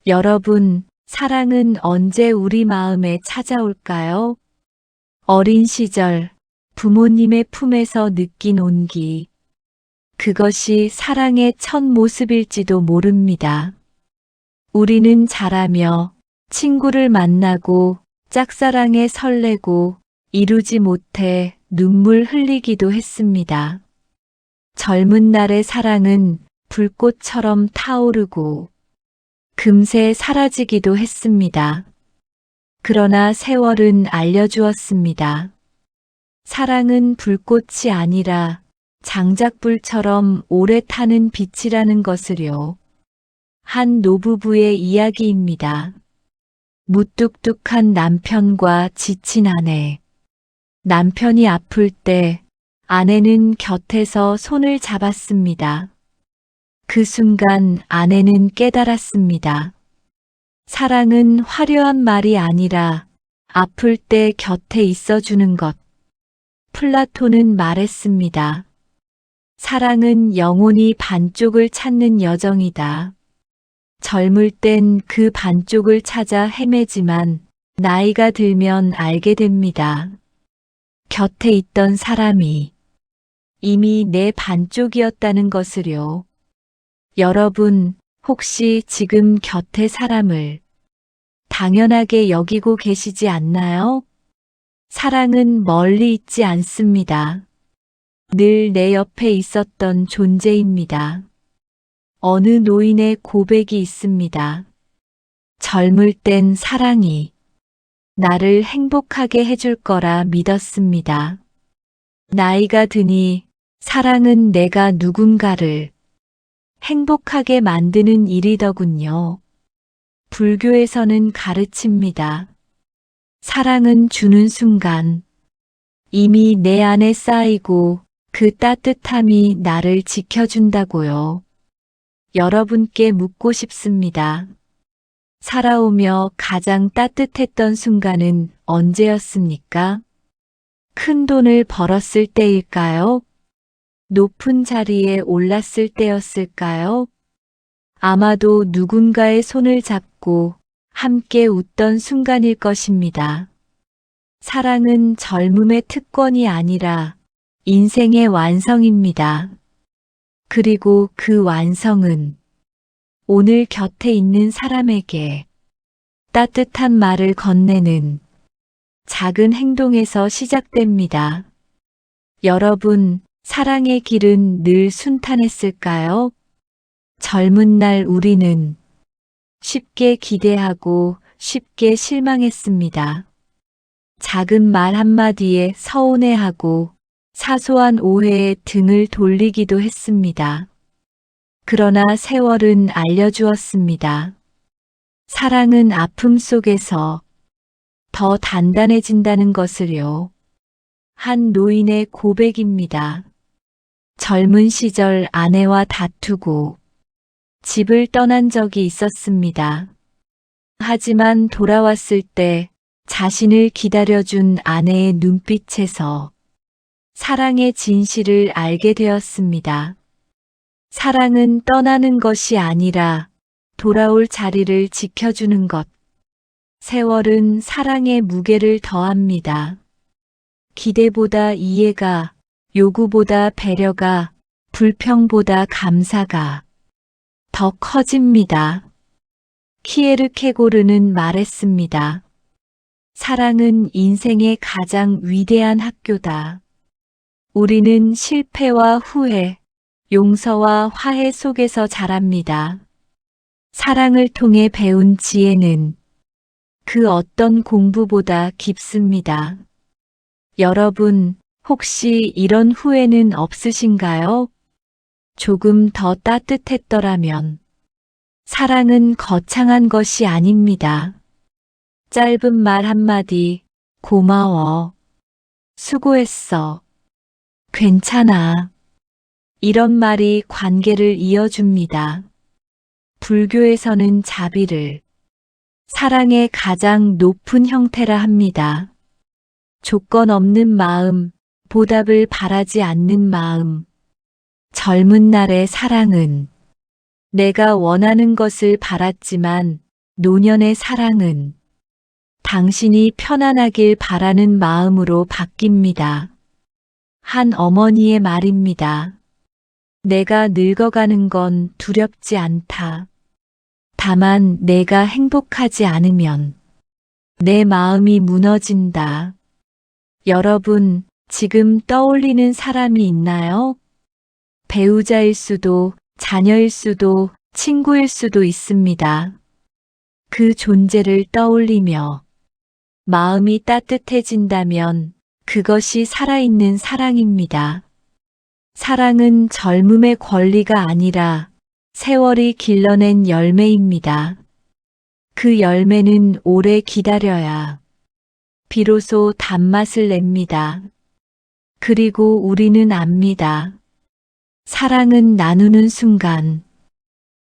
여러분, 사랑은 언제 우리 마음에 찾아올까요? 어린 시절, 부모님의 품에서 느낀 온기. 그것이 사랑의 첫 모습일지도 모릅니다. 우리는 자라며 친구를 만나고 짝사랑에 설레고 이루지 못해 눈물 흘리기도 했습니다. 젊은 날의 사랑은 불꽃처럼 타오르고 금세 사라지기도 했습니다. 그러나 세월은 알려주었습니다. 사랑은 불꽃이 아니라 장작불처럼 오래 타는 빛이라는 것을요. 한 노부부의 이야기입니다. 무뚝뚝한 남편과 지친 아내. 남편이 아플 때 아내는 곁에서 손을 잡았습니다. 그 순간 아내는 깨달았습니다. 사랑은 화려한 말이 아니라 아플 때 곁에 있어주는 것. 플라톤은 말했습니다. 사랑은 영혼이 반쪽을 찾는 여정이다. 젊을 땐 그 반쪽을 찾아 헤매지만 나이가 들면 알게 됩니다. 곁에 있던 사람이 이미 내 반쪽이었다는 것을요. 여러분, 혹시 지금 곁에 사람을 당연하게 여기고 계시지 않나요? 사랑은 멀리 있지 않습니다. 늘 내 옆에 있었던 존재입니다. 어느 노인의 고백이 있습니다. 젊을 땐 사랑이 나를 행복하게 해줄 거라 믿었습니다. 나이가 드니 사랑은 내가 누군가를 행복하게 만드는 일이더군요. 불교에서는 가르칩니다. 사랑은 주는 순간 이미 내 안에 쌓이고 그 따뜻함이 나를 지켜준다고요. 여러분께 묻고 싶습니다. 살아오며 가장 따뜻했던 순간은 언제였습니까? 큰 돈을 벌었을 때일까요? 높은 자리에 올랐을 때였을까요? 아마도 누군가의 손을 잡고 함께 웃던 순간일 것입니다. 사랑은 젊음의 특권이 아니라 인생의 완성입니다. 그리고 그 완성은 오늘 곁에 있는 사람에게 따뜻한 말을 건네는 작은 행동에서 시작됩니다. 여러분, 사랑의 길은 늘 순탄했을까요? 젊은 날 우리는 쉽게 기대하고 쉽게 실망했습니다. 작은 말 한마디에 서운해하고 사소한 오해에 등을 돌리기도 했습니다. 그러나 세월은 알려주었습니다. 사랑은 아픔 속에서 더 단단해진다는 것을요. 한 노인의 고백입니다. 젊은 시절 아내와 다투고 집을 떠난 적이 있었습니다. 하지만 돌아왔을 때 자신을 기다려준 아내의 눈빛에서 사랑의 진실을 알게 되었습니다. 사랑은 떠나는 것이 아니라 돌아올 자리를 지켜주는 것. 세월은 사랑의 무게를 더합니다. 기대보다 이해가, 요구보다 배려가, 불평보다 감사가 더 커집니다. 키에르케고르는 말했습니다. 사랑은 인생의 가장 위대한 학교다. 우리는 실패와 후회, 용서와 화해 속에서 자랍니다. 사랑을 통해 배운 지혜는 그 어떤 공부보다 깊습니다. 여러분, 혹시 이런 후회는 없으신가요? 조금 더 따뜻했더라면. 사랑은 거창한 것이 아닙니다. 짧은 말 한마디, 고마워, 수고했어, 괜찮아. 이런 말이 관계를 이어줍니다. 불교에서는 자비를 사랑의 가장 높은 형태라 합니다. 조건 없는 마음, 보답을 바라지 않는 마음. 젊은 날의 사랑은 내가 원하는 것을 바랐지만 노년의 사랑은 당신이 편안하길 바라는 마음으로 바뀝니다. 한 어머니의 말입니다. 내가 늙어가는 건 두렵지 않다. 다만 내가 행복하지 않으면 내 마음이 무너진다. 여러분, 지금 떠올리는 사람이 있나요? 배우자일 수도, 자녀일 수도, 친구일 수도 있습니다. 그 존재를 떠올리며 마음이 따뜻해진다면 그것이 살아있는 사랑입니다. 사랑은 젊음의 권리가 아니라 세월이 길러낸 열매입니다. 그 열매는 오래 기다려야 비로소 단맛을 냅니다. 그리고 우리는 압니다. 사랑은 나누는 순간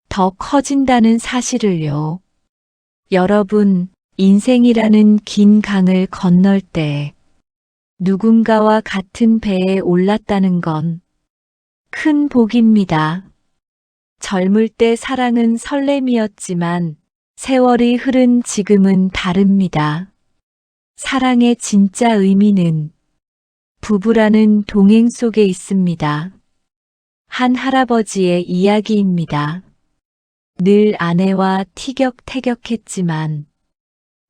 더 커진다는 사실을요. 여러분, 인생이라는 긴 강을 건널 때 누군가와 같은 배에 올랐다는 건 큰 복입니다. 젊을 때 사랑은 설렘이었지만 세월이 흐른 지금은 다릅니다. 사랑의 진짜 의미는 부부라는 동행 속에 있습니다. 한 할아버지의 이야기입니다. 늘 아내와 티격태격했지만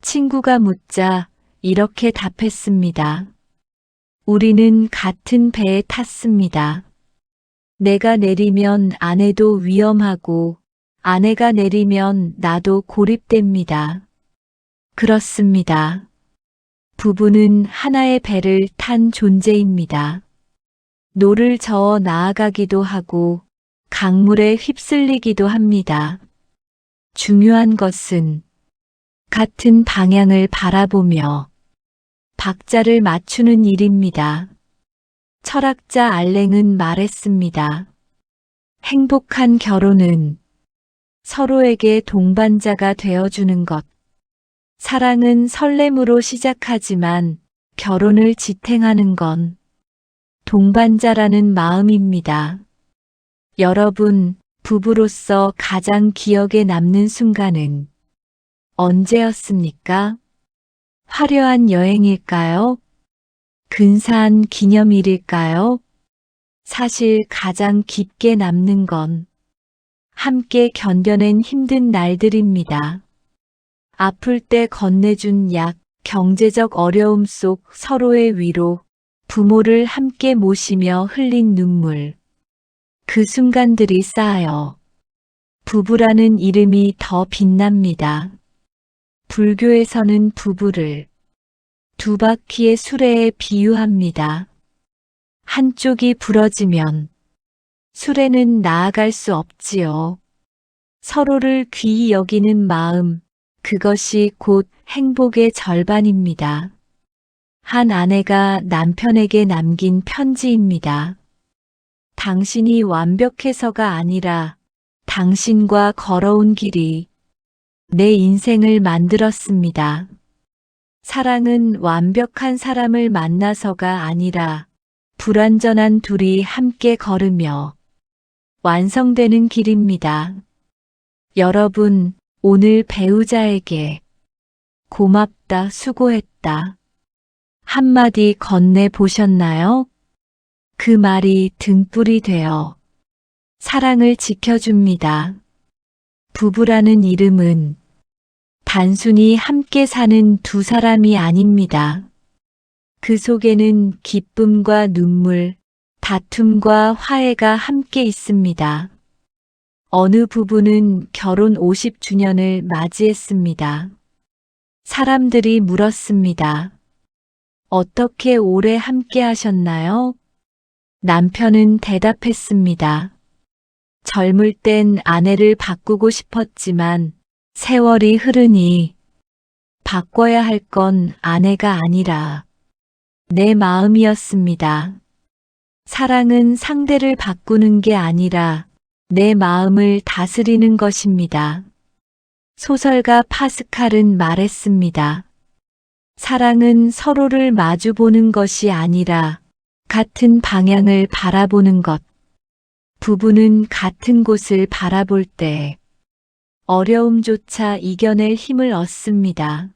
친구가 묻자 이렇게 답했습니다. 우리는 같은 배에 탔습니다. 내가 내리면 아내도 위험하고 아내가 내리면 나도 고립됩니다. 그렇습니다. 부부는 하나의 배를 탄 존재입니다. 노를 저어 나아가기도 하고 강물에 휩쓸리기도 합니다. 중요한 것은 같은 방향을 바라보며 박자를 맞추는 일입니다. 철학자 알랭은 말했습니다. 행복한 결혼은 서로에게 동반자가 되어주는 것. 사랑은 설렘으로 시작하지만 결혼을 지탱하는 건 동반자라는 마음입니다. 여러분, 부부로서 가장 기억에 남는 순간은 언제였습니까? 화려한 여행일까요? 근사한 기념일일까요? 사실 가장 깊게 남는 건 함께 견뎌낸 힘든 날들입니다. 아플 때 건네준 약, 경제적 어려움 속 서로의 위로, 부모를 함께 모시며 흘린 눈물. 그 순간들이 쌓여 부부라는 이름이 더 빛납니다. 불교에서는 부부를 두 바퀴의 수레에 비유합니다. 한쪽이 부러지면 수레는 나아갈 수 없지요. 서로를 귀히 여기는 마음, 그것이 곧 행복의 절반입니다. 한 아내가 남편에게 남긴 편지입니다. 당신이 완벽해서가 아니라 당신과 걸어온 길이 내 인생을 만들었습니다. 사랑은 완벽한 사람을 만나서가 아니라 불완전한 둘이 함께 걸으며 완성되는 길입니다. 여러분, 오늘 배우자에게 고맙다, 수고했다 한마디 건네 보셨나요? 그 말이 등불이 되어 사랑을 지켜줍니다. 부부라는 이름은 단순히 함께 사는 두 사람이 아닙니다. 그 속에는 기쁨과 눈물, 다툼과 화해가 함께 있습니다. 어느 부부는 결혼 50주년을 맞이했습니다. 사람들이 물었습니다. 어떻게 오래 함께 하셨나요? 남편은 대답했습니다. 젊을 땐 아내를 바꾸고 싶었지만 세월이 흐르니 바꿔야 할 건 아내가 아니라 내 마음이었습니다. 사랑은 상대를 바꾸는 게 아니라 내 마음을 다스리는 것입니다. 소설가 파스칼은 말했습니다. 사랑은 서로를 마주보는 것이 아니라 같은 방향을 바라보는 것. 부부는 같은 곳을 바라볼 때 어려움조차 이겨낼 힘을 얻습니다.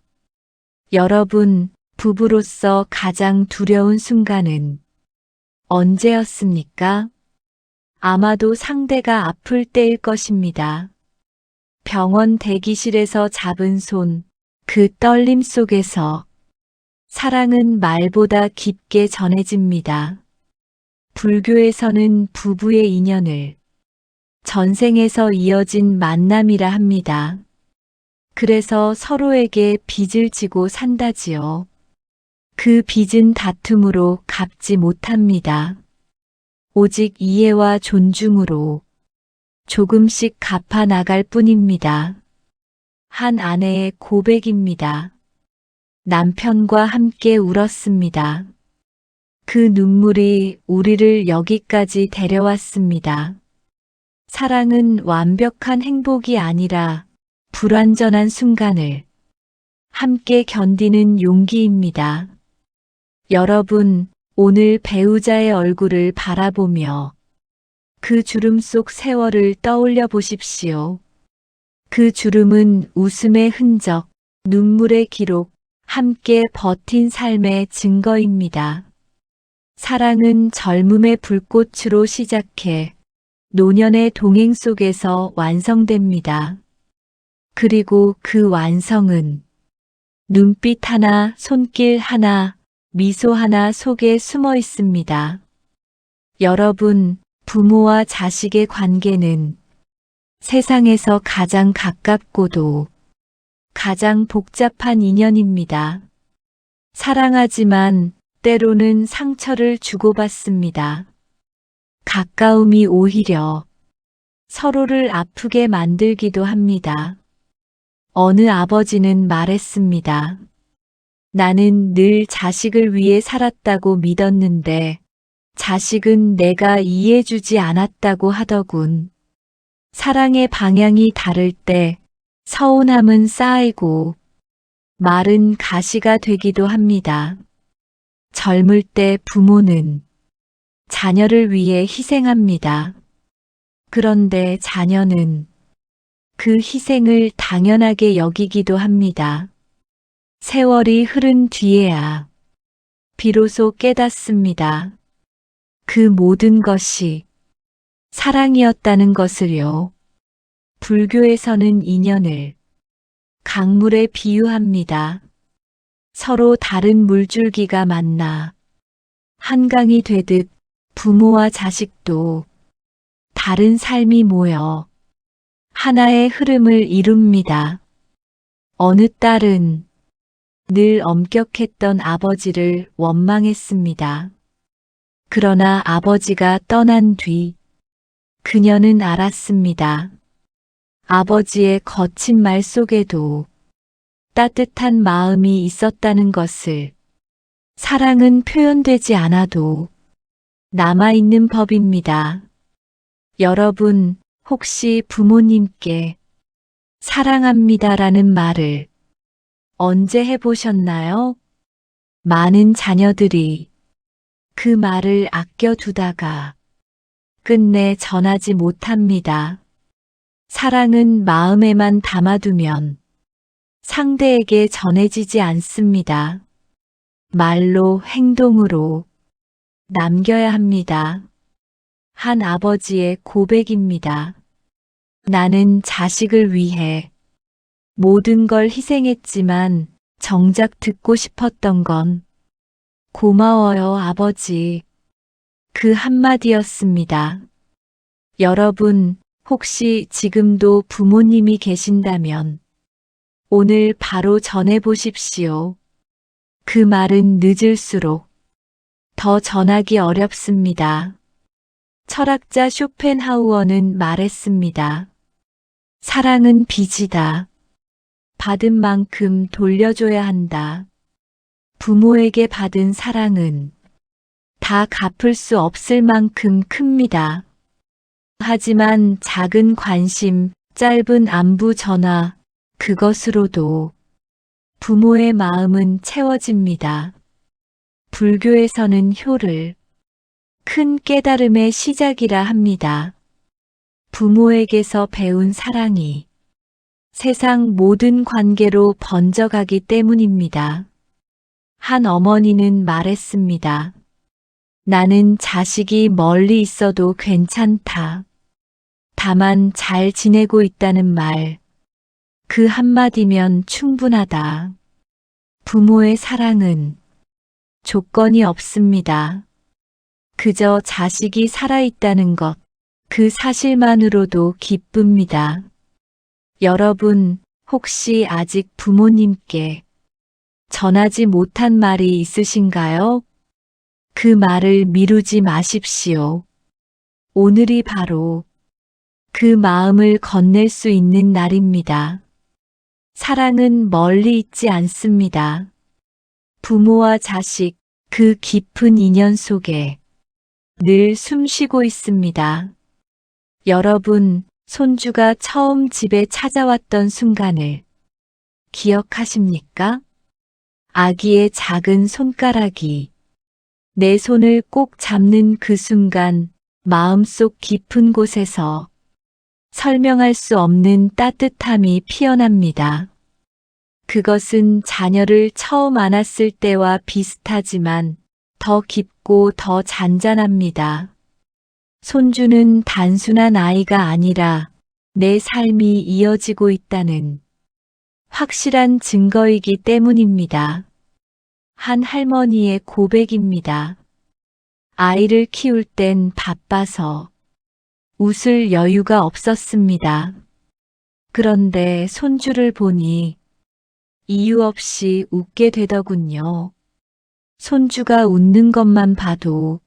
여러분, 부부로서 가장 두려운 순간은 언제였습니까? 아마도 상대가 아플 때일 것입니다. 병원 대기실에서 잡은 손, 그 떨림 속에서 사랑은 말보다 깊게 전해집니다. 불교에서는 부부의 인연을 전생에서 이어진 만남이라 합니다. 그래서 서로에게 빚을 지고 산다지요. 그 빚은 다툼으로 갚지 못합니다. 오직 이해와 존중으로 조금씩 갚아 나갈 뿐입니다. 한 아내의 고백입니다. 남편과 함께 울었습니다. 그 눈물이 우리를 여기까지 데려왔습니다. 사랑은 완벽한 행복이 아니라 불완전한 순간을 함께 견디는 용기입니다. 여러분, 오늘 배우자의 얼굴을 바라보며 그 주름 속 세월을 떠올려 보십시오. 그 주름은 웃음의 흔적, 눈물의 기록, 함께 버틴 삶의 증거입니다. 사랑은 젊음의 불꽃으로 시작해 노년의 동행 속에서 완성됩니다. 그리고 그 완성은 눈빛 하나, 손길 하나, 미소 하나 속에 숨어 있습니다. 여러분, 부모와 자식의 관계는 세상에서 가장 가깝고도 가장 복잡한 인연입니다. 사랑하지만 때로는 상처를 주고받습니다. 가까움이 오히려 서로를 아프게 만들기도 합니다. 어느 아버지는 말했습니다. 나는 늘 자식을 위해 살았다고 믿었는데 자식은 내가 이해해주지 않았다고 하더군. 사랑의 방향이 다를 때 서운함은 쌓이고 말은 가시가 되기도 합니다. 젊을 때 부모는 자녀를 위해 희생합니다. 그런데 자녀는 그 희생을 당연하게 여기기도 합니다. 세월이 흐른 뒤에야 비로소 깨닫습니다. 그 모든 것이 사랑이었다는 것을요. 불교에서는 인연을 강물에 비유합니다. 서로 다른 물줄기가 만나 한강이 되듯 부모와 자식도 다른 삶이 모여 하나의 흐름을 이룹니다. 어느 딸은 늘 엄격했던 아버지를 원망했습니다. 그러나 아버지가 떠난 뒤 그녀는 알았습니다. 아버지의 거친 말 속에도 따뜻한 마음이 있었다는 것을. 사랑은 표현되지 않아도 남아있는 법입니다. 여러분, 혹시 부모님께 사랑합니다라는 말을 언제 해보셨나요? 많은 자녀들이 그 말을 아껴두다가 끝내 전하지 못합니다. 사랑은 마음에만 담아두면 상대에게 전해지지 않습니다. 말로, 행동으로 남겨야 합니다. 한 아버지의 고백입니다. 나는 자식을 위해 모든 걸 희생했지만 정작 듣고 싶었던 건 고마워요, 아버지. 그 한마디였습니다. 여러분, 혹시 지금도 부모님이 계신다면 오늘 바로 전해보십시오. 그 말은 늦을수록 더 전하기 어렵습니다. 철학자 쇼펜하우어는 말했습니다. 사랑은 빚이다. 받은 만큼 돌려줘야 한다. 부모에게 받은 사랑은 다 갚을 수 없을 만큼 큽니다. 하지만 작은 관심, 짧은 안부 전화, 그것으로도 부모의 마음은 채워집니다. 불교에서는 효를 큰 깨달음의 시작이라 합니다. 부모에게서 배운 사랑이 세상 모든 관계로 번져가기 때문입니다. 한 어머니는 말했습니다. 나는 자식이 멀리 있어도 괜찮다. 다만 잘 지내고 있다는 말, 그 한마디면 충분하다. 부모의 사랑은 조건이 없습니다. 그저 자식이 살아있다는 것, 그 사실만으로도 기쁩니다. 여러분, 혹시 아직 부모님께 전하지 못한 말이 있으신가요? 그 말을 미루지 마십시오. 오늘이 바로 그 마음을 건넬 수 있는 날입니다. 사랑은 멀리 있지 않습니다. 부모와 자식, 그 깊은 인연 속에 늘 숨쉬고 있습니다. 여러분, 손주가 처음 집에 찾아왔던 순간을 기억하십니까? 아기의 작은 손가락이 내 손을 꼭 잡는 그 순간 마음속 깊은 곳에서 설명할 수 없는 따뜻함이 피어납니다. 그것은 자녀를 처음 안았을 때와 비슷하지만 더 깊고 더 잔잔합니다. 손주는 단순한 아이가 아니라 내 삶이 이어지고 있다는 확실한 증거이기 때문입니다. 한 할머니의 고백입니다. 아이를 키울 땐 바빠서 웃을 여유가 없었습니다. 그런데 손주를 보니 이유 없이 웃게 되더군요. 손주가 웃는 것만 봐도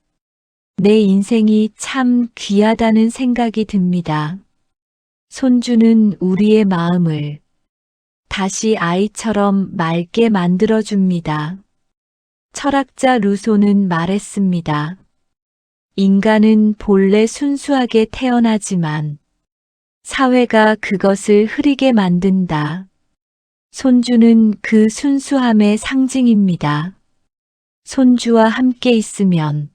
내 인생이 참 귀하다는 생각이 듭니다. 손주는 우리의 마음을 다시 아이처럼 맑게 만들어줍니다. 철학자 루소는 말했습니다. 인간은 본래 순수하게 태어나지만 사회가 그것을 흐리게 만든다. 손주는 그 순수함의 상징입니다. 손주와 함께 있으면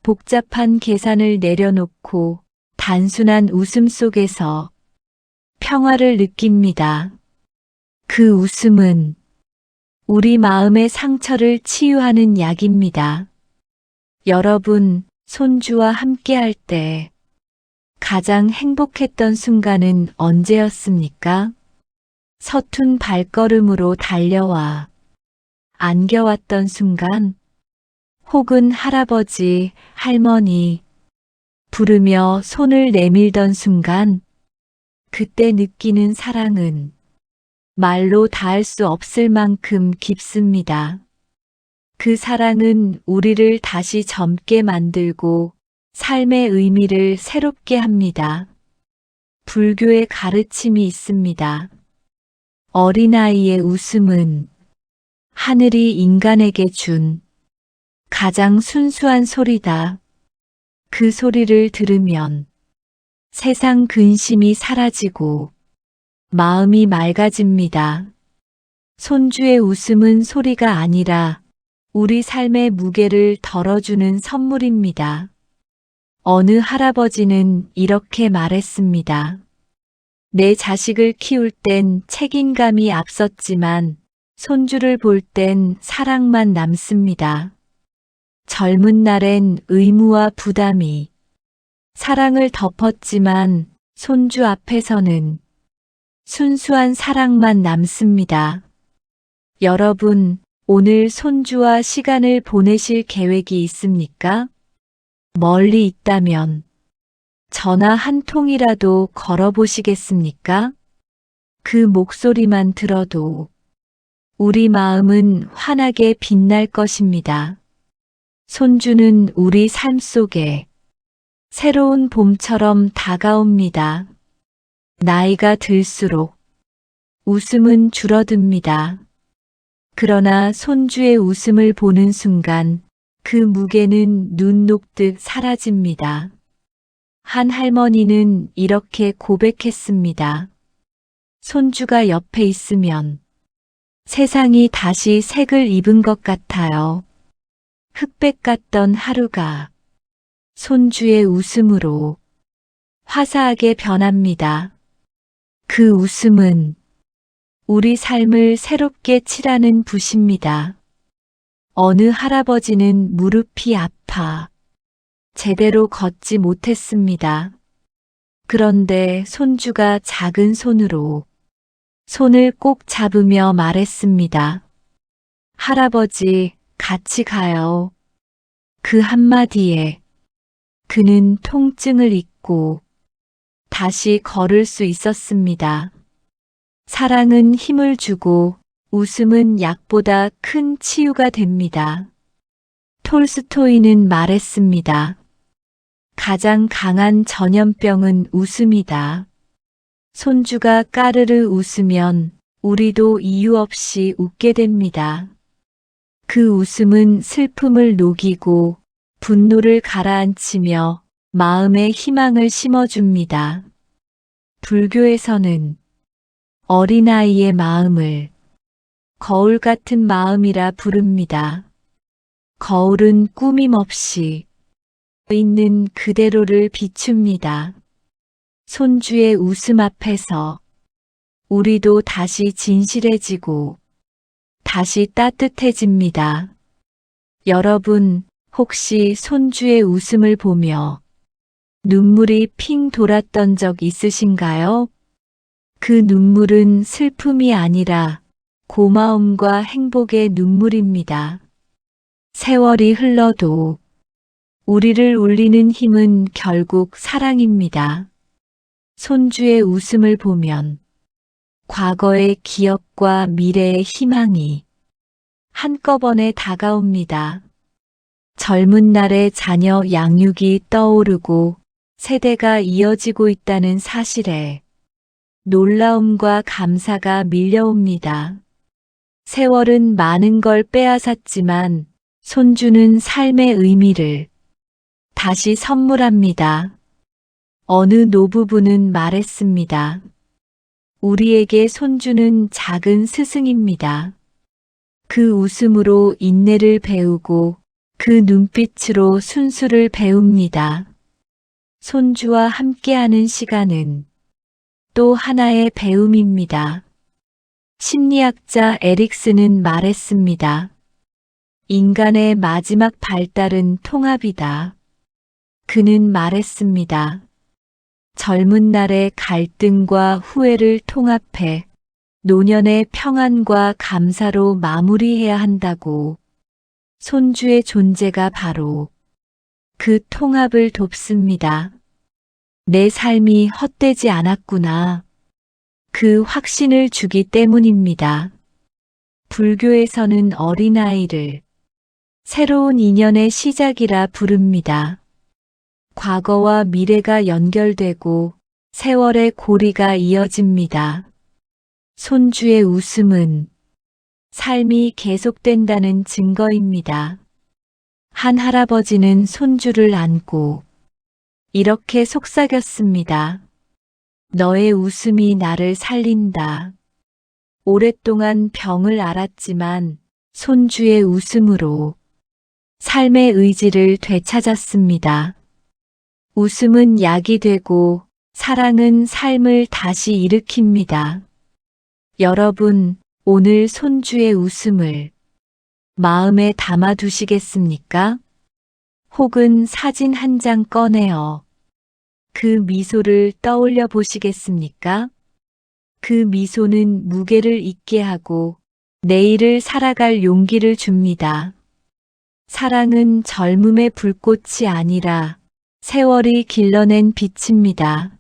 복잡한 계산을 내려놓고 단순한 웃음 속에서 평화를 느낍니다. 그 웃음은 우리 마음의 상처를 치유하는 약입니다. 여러분, 손주와 함께할 때 가장 행복했던 순간은 언제였습니까? 서툰 발걸음으로 달려와 안겨왔던 순간, 혹은 할아버지, 할머니 부르며 손을 내밀던 순간, 그때 느끼는 사랑은 말로 닿을 수 없을 만큼 깊습니다. 그 사랑은 우리를 다시 젊게 만들고 삶의 의미를 새롭게 합니다. 불교의 가르침이 있습니다. 어린아이의 웃음은 하늘이 인간에게 준 가장 순수한 소리다. 그 소리를 들으면 세상 근심이 사라지고 마음이 맑아집니다. 손주의 웃음은 소리가 아니라 우리 삶의 무게를 덜어주는 선물입니다. 어느 할아버지는 이렇게 말했습니다. 내 자식을 키울 땐 책임감이 앞섰지만 손주를 볼 땐 사랑만 남습니다. 젊은 날엔 의무와 부담이 사랑을 덮었지만 손주 앞에서는 순수한 사랑만 남습니다. 여러분, 오늘 손주와 시간을 보내실 계획이 있습니까? 멀리 있다면 전화 한 통이라도 걸어보시겠습니까? 그 목소리만 들어도 우리 마음은 환하게 빛날 것입니다. 손주는 우리 삶 속에 새로운 봄처럼 다가옵니다. 나이가 들수록 웃음은 줄어듭니다. 그러나 손주의 웃음을 보는 순간 그 무게는 눈 녹듯 사라집니다. 한 할머니는 이렇게 고백했습니다. 손주가 옆에 있으면 세상이 다시 색을 입은 것 같아요. 흑백 같던 하루가 손주의 웃음으로 화사하게 변합니다. 그 웃음은 우리 삶을 새롭게 칠하는 붓입니다. 어느 할아버지는 무릎이 아파 제대로 걷지 못했습니다. 그런데 손주가 작은 손으로 손을 꼭 잡으며 말했습니다. 할아버지, 같이 가요. 그 한마디에 그는 통증을 잊고 다시 걸을 수 있었습니다. 사랑은 힘을 주고 웃음은 약보다 큰 치유가 됩니다. 톨스토이는 말했습니다. 가장 강한 전염병은 웃음이다. 손주가 까르르 웃으면 우리도 이유 없이 웃게 됩니다. 그 웃음은 슬픔을 녹이고 분노를 가라앉히며 마음에 희망을 심어줍니다. 불교에서는 어린아이의 마음을 거울 같은 마음이라 부릅니다. 거울은 꾸밈 없이 있는 그대로를 비춥니다. 손주의 웃음 앞에서 우리도 다시 진실해지고 다시 따뜻해집니다. 여러분, 혹시 손주의 웃음을 보며 눈물이 핑 돌았던 적 있으신가요? 그 눈물은 슬픔이 아니라 고마움과 행복의 눈물입니다. 세월이 흘러도 우리를 울리는 힘은 결국 사랑입니다. 손주의 웃음을 보면 과거의 기억과 미래의 희망이 한꺼번에 다가옵니다. 젊은 날의 자녀 양육이 떠오르고 세대가 이어지고 있다는 사실에 놀라움과 감사가 밀려옵니다. 세월은 많은 걸 빼앗았지만 손주는 삶의 의미를 다시 선물합니다. 어느 노부부는 말했습니다. 우리에게 손주는 작은 스승입니다. 그 웃음으로 인내를 배우고 그 눈빛으로 순수를 배웁니다. 손주와 함께하는 시간은 또 하나의 배움입니다. 심리학자 에릭슨은 말했습니다. 인간의 마지막 발달은 통합이다. 그는 말했습니다. 젊은 날의 갈등과 후회를 통합해 노년의 평안과 감사로 마무리해야 한다고. 손주의 존재가 바로 그 통합을 돕습니다. 내 삶이 헛되지 않았구나. 그 확신을 주기 때문입니다. 불교에서는 어린아이를 새로운 인연의 시작이라 부릅니다. 과거와 미래가 연결되고 세월의 고리가 이어집니다. 손주의 웃음은 삶이 계속된다는 증거입니다. 한 할아버지는 손주를 안고 이렇게 속삭였습니다. 너의 웃음이 나를 살린다. 오랫동안 병을 앓았지만 손주의 웃음으로 삶의 의지를 되찾았습니다. 웃음은 약이 되고 사랑은 삶을 다시 일으킵니다. 여러분, 오늘 손주의 웃음을 마음에 담아 두시겠습니까? 혹은 사진 한 장 꺼내어 그 미소를 떠올려 보시겠습니까? 그 미소는 무게를 잊게 하고 내일을 살아갈 용기를 줍니다. 사랑은 젊음의 불꽃이 아니라 세월이 길러낸 빛입니다.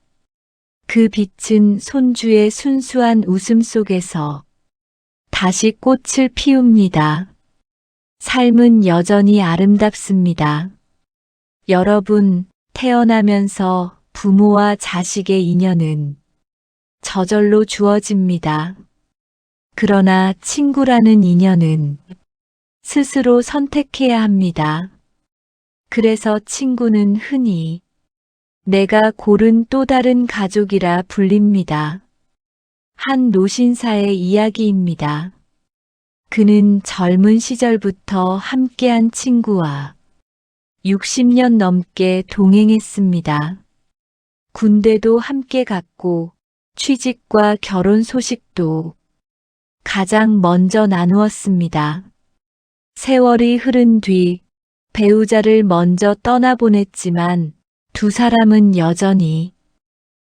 그 빛은 손주의 순수한 웃음 속에서 다시 꽃을 피웁니다. 삶은 여전히 아름답습니다. 여러분, 태어나면서 부모와 자식의 인연은 저절로 주어집니다. 그러나 친구라는 인연은 스스로 선택해야 합니다. 그래서 친구는 흔히 내가 고른 또 다른 가족이라 불립니다. 한 노신사의 이야기입니다. 그는 젊은 시절부터 함께한 친구와 60년 넘게 동행했습니다. 군대도 함께 갔고 취직과 결혼 소식도 가장 먼저 나누었습니다. 세월이 흐른 뒤 배우자를 먼저 떠나보냈지만 두 사람은 여전히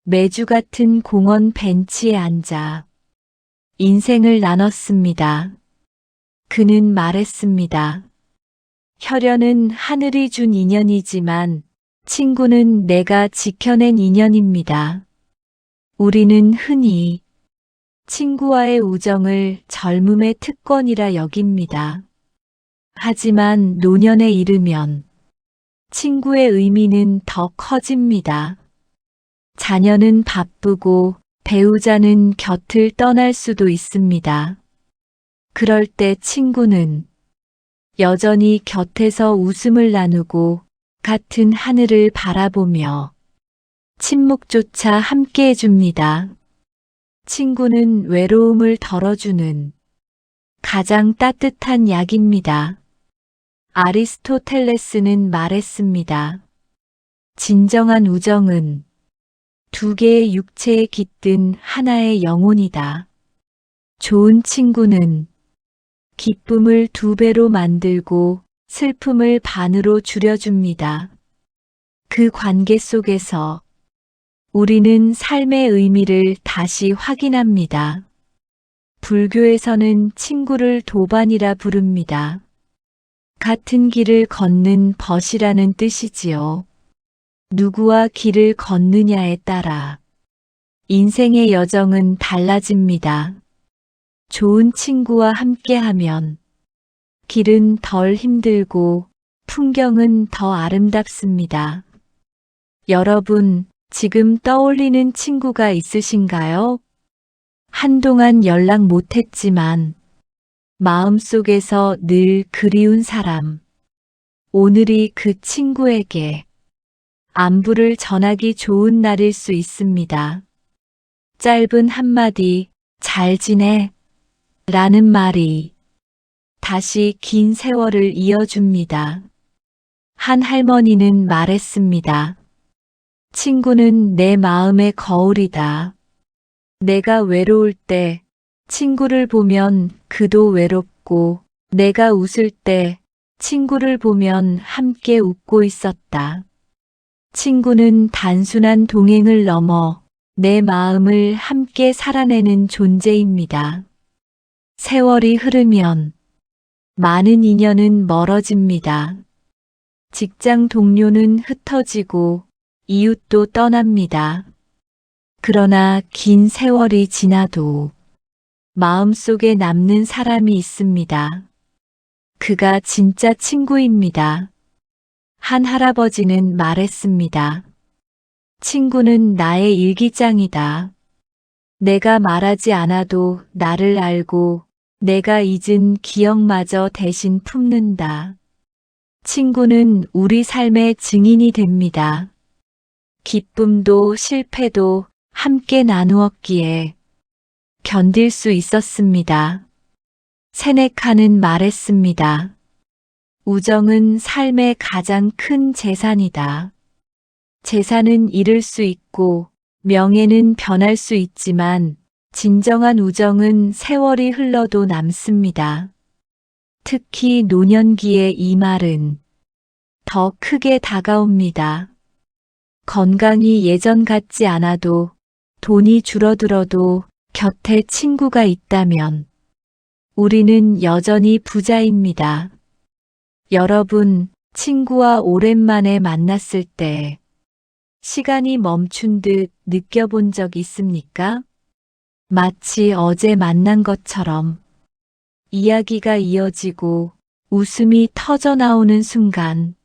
매주 같은 공원 벤치에 앉아 인생을 나눴습니다. 그는 말했습니다. 혈연은 하늘이 준 인연이지만 친구는 내가 지켜낸 인연입니다. 우리는 흔히 친구와의 우정을 젊음의 특권이라 여깁니다. 하지만 노년에 이르면 친구의 의미는 더 커집니다. 자녀는 바쁘고 배우자는 곁을 떠날 수도 있습니다. 그럴 때 친구는 여전히 곁에서 웃음을 나누고 같은 하늘을 바라보며 침묵조차 함께 해줍니다. 친구는 외로움을 덜어주는 가장 따뜻한 약입니다. 아리스토텔레스는 말했습니다. 진정한 우정은 두 개의 육체에 깃든 하나의 영혼이다. 좋은 친구는 기쁨을 두 배로 만들고 슬픔을 반으로 줄여줍니다. 그 관계 속에서 우리는 삶의 의미를 다시 확인합니다. 불교에서는 친구를 도반이라 부릅니다. 같은 길을 걷는 벗이라는 뜻이지요. 누구와 길을 걷느냐에 따라 인생의 여정은 달라집니다. 좋은 친구와 함께하면 길은 덜 힘들고 풍경은 더 아름답습니다. 여러분, 지금 떠올리는 친구가 있으신가요? 한동안 연락 못했지만 마음속에서 늘 그리운 사람. 오늘이 그 친구에게 안부를 전하기 좋은 날일 수 있습니다. 짧은 한마디, 잘 지내? 라는 말이 다시 긴 세월을 이어줍니다. 한 할머니는 말했습니다. 친구는 내 마음의 거울이다. 내가 외로울 때 친구를 보면 그도 외롭고 내가 웃을 때 친구를 보면 함께 웃고 있었다. 친구는 단순한 동행을 넘어 내 마음을 함께 살아내는 존재입니다. 세월이 흐르면 많은 인연은 멀어집니다. 직장 동료는 흩어지고 이웃도 떠납니다. 그러나 긴 세월이 지나도 마음속에 남는 사람이 있습니다. 그가 진짜 친구입니다. 한 할아버지는 말했습니다. 친구는 나의 일기장이다. 내가 말하지 않아도 나를 알고 내가 잊은 기억마저 대신 품는다. 친구는 우리 삶의 증인이 됩니다. 기쁨도 실패도 함께 나누었기에 견딜 수 있었습니다. 세네카는 말했습니다. 우정은 삶의 가장 큰 재산이다. 재산은 잃을 수 있고 명예는 변할 수 있지만 진정한 우정은 세월이 흘러도 남습니다. 특히 노년기의 이 말은 더 크게 다가옵니다. 건강이 예전 같지 않아도 돈이 줄어들어도 곁에 친구가 있다면 우리는 여전히 부자입니다. 여러분, 친구와 오랜만에 만났을 때 시간이 멈춘 듯 느껴본 적 있습니까? 마치 어제 만난 것처럼 이야기가 이어지고 웃음이 터져 나오는 순간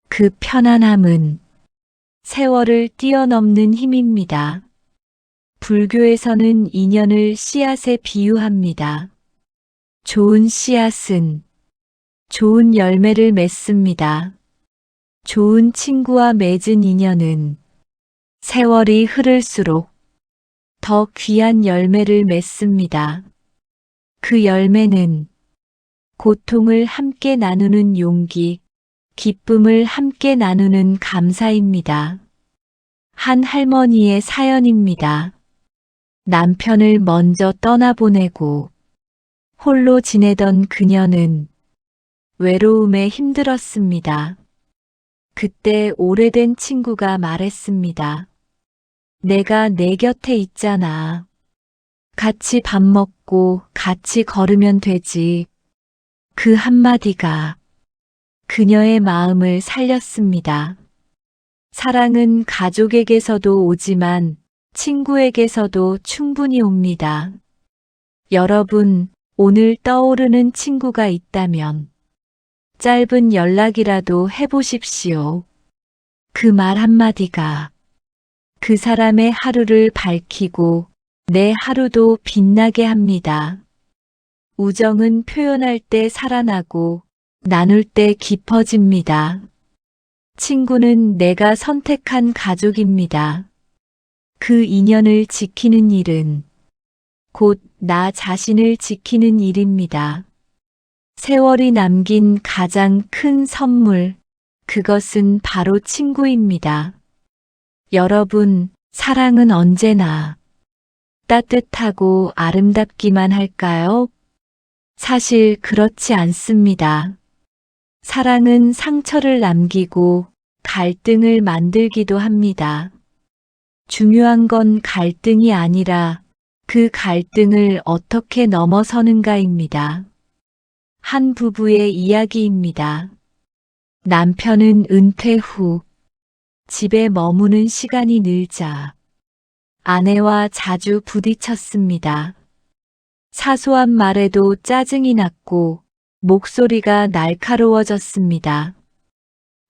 그 편안함은 세월을 뛰어넘는 힘입니다. 불교에서는 인연을 씨앗에 비유합니다. 좋은 씨앗은 좋은 열매를 맺습니다. 좋은 친구와 맺은 인연은 세월이 흐를수록 더 귀한 열매를 맺습니다. 그 열매는 고통을 함께 나누는 용기, 기쁨을 함께 나누는 감사입니다. 한 할머니의 사연입니다. 남편을 먼저 떠나보내고 홀로 지내던 그녀는 외로움에 힘들었습니다. 그때 오래된 친구가 말했습니다. 내가 내 곁에 있잖아. 같이 밥 먹고 같이 걸으면 되지. 그 한마디가 그녀의 마음을 살렸습니다. 사랑은 가족에게서도 오지만 친구에게서도 충분히 옵니다. 여러분, 오늘 떠오르는 친구가 있다면 짧은 연락이라도 해보십시오. 그 말 한마디가 그 사람의 하루를 밝히고 내 하루도 빛나게 합니다. 우정은 표현할 때 살아나고 나눌 때 깊어집니다. 친구는 내가 선택한 가족입니다. 그 인연을 지키는 일은 곧 나 자신을 지키는 일입니다. 세월이 남긴 가장 큰 선물, 그것은 바로 친구입니다. 여러분, 사랑은 언제나 따뜻하고 아름답기만 할까요? 사실 그렇지 않습니다. 사랑은 상처를 남기고 갈등을 만들기도 합니다. 중요한 건 갈등이 아니라 그 갈등을 어떻게 넘어서는가입니다. 한 부부의 이야기입니다. 남편은 은퇴 후 집에 머무는 시간이 늘자 아내와 자주 부딪혔습니다. 사소한 말에도 짜증이 났고 목소리가 날카로워졌습니다.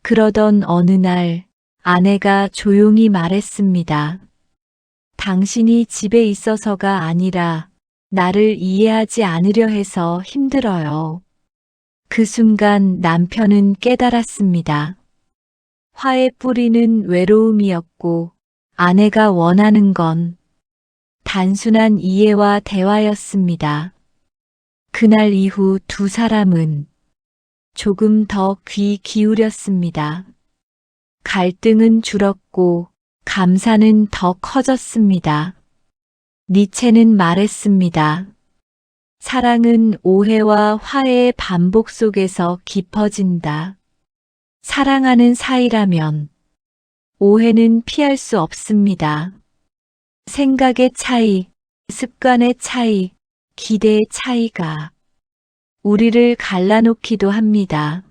그러던 어느 날 아내가 조용히 말했습니다. 당신이 집에 있어서가 아니라 나를 이해하지 않으려 해서 힘들어요. 그 순간 남편은 깨달았습니다. 화의 뿌리는 외로움이었고 아내가 원하는 건 단순한 이해와 대화였습니다. 그날 이후 두 사람은 조금 더 귀 기울였습니다. 갈등은 줄었고 감사는 더 커졌습니다. 니체는 말했습니다. 사랑은 오해와 화해의 반복 속에서 깊어진다. 사랑하는 사이라면 오해는 피할 수 없습니다. 생각의 차이, 습관의 차이, 기대의 차이가 우리를 갈라놓기도 합니다.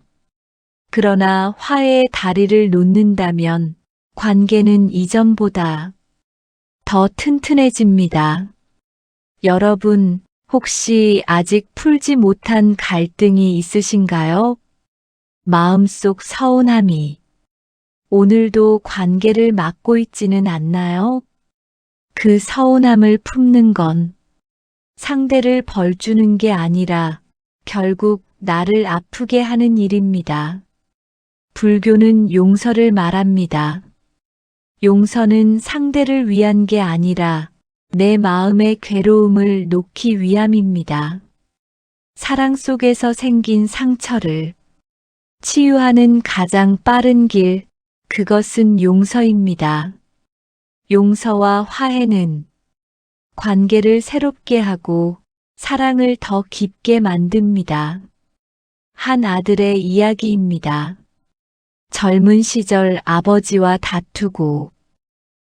그러나 화해의 다리를 놓는다면 관계는 이전보다 더 튼튼해집니다. 여러분, 혹시 아직 풀지 못한 갈등이 있으신가요? 마음속 서운함이 오늘도 관계를 막고 있지는 않나요? 그 서운함을 품는 건 상대를 벌주는 게 아니라 결국 나를 아프게 하는 일입니다. 불교는 용서를 말합니다. 용서는 상대를 위한 게 아니라 내 마음의 괴로움을 놓기 위함입니다. 사랑 속에서 생긴 상처를 치유하는 가장 빠른 길, 그것은 용서입니다. 용서와 화해는 관계를 새롭게 하고 사랑을 더 깊게 만듭니다. 한 아들의 이야기입니다. 젊은 시절 아버지와 다투고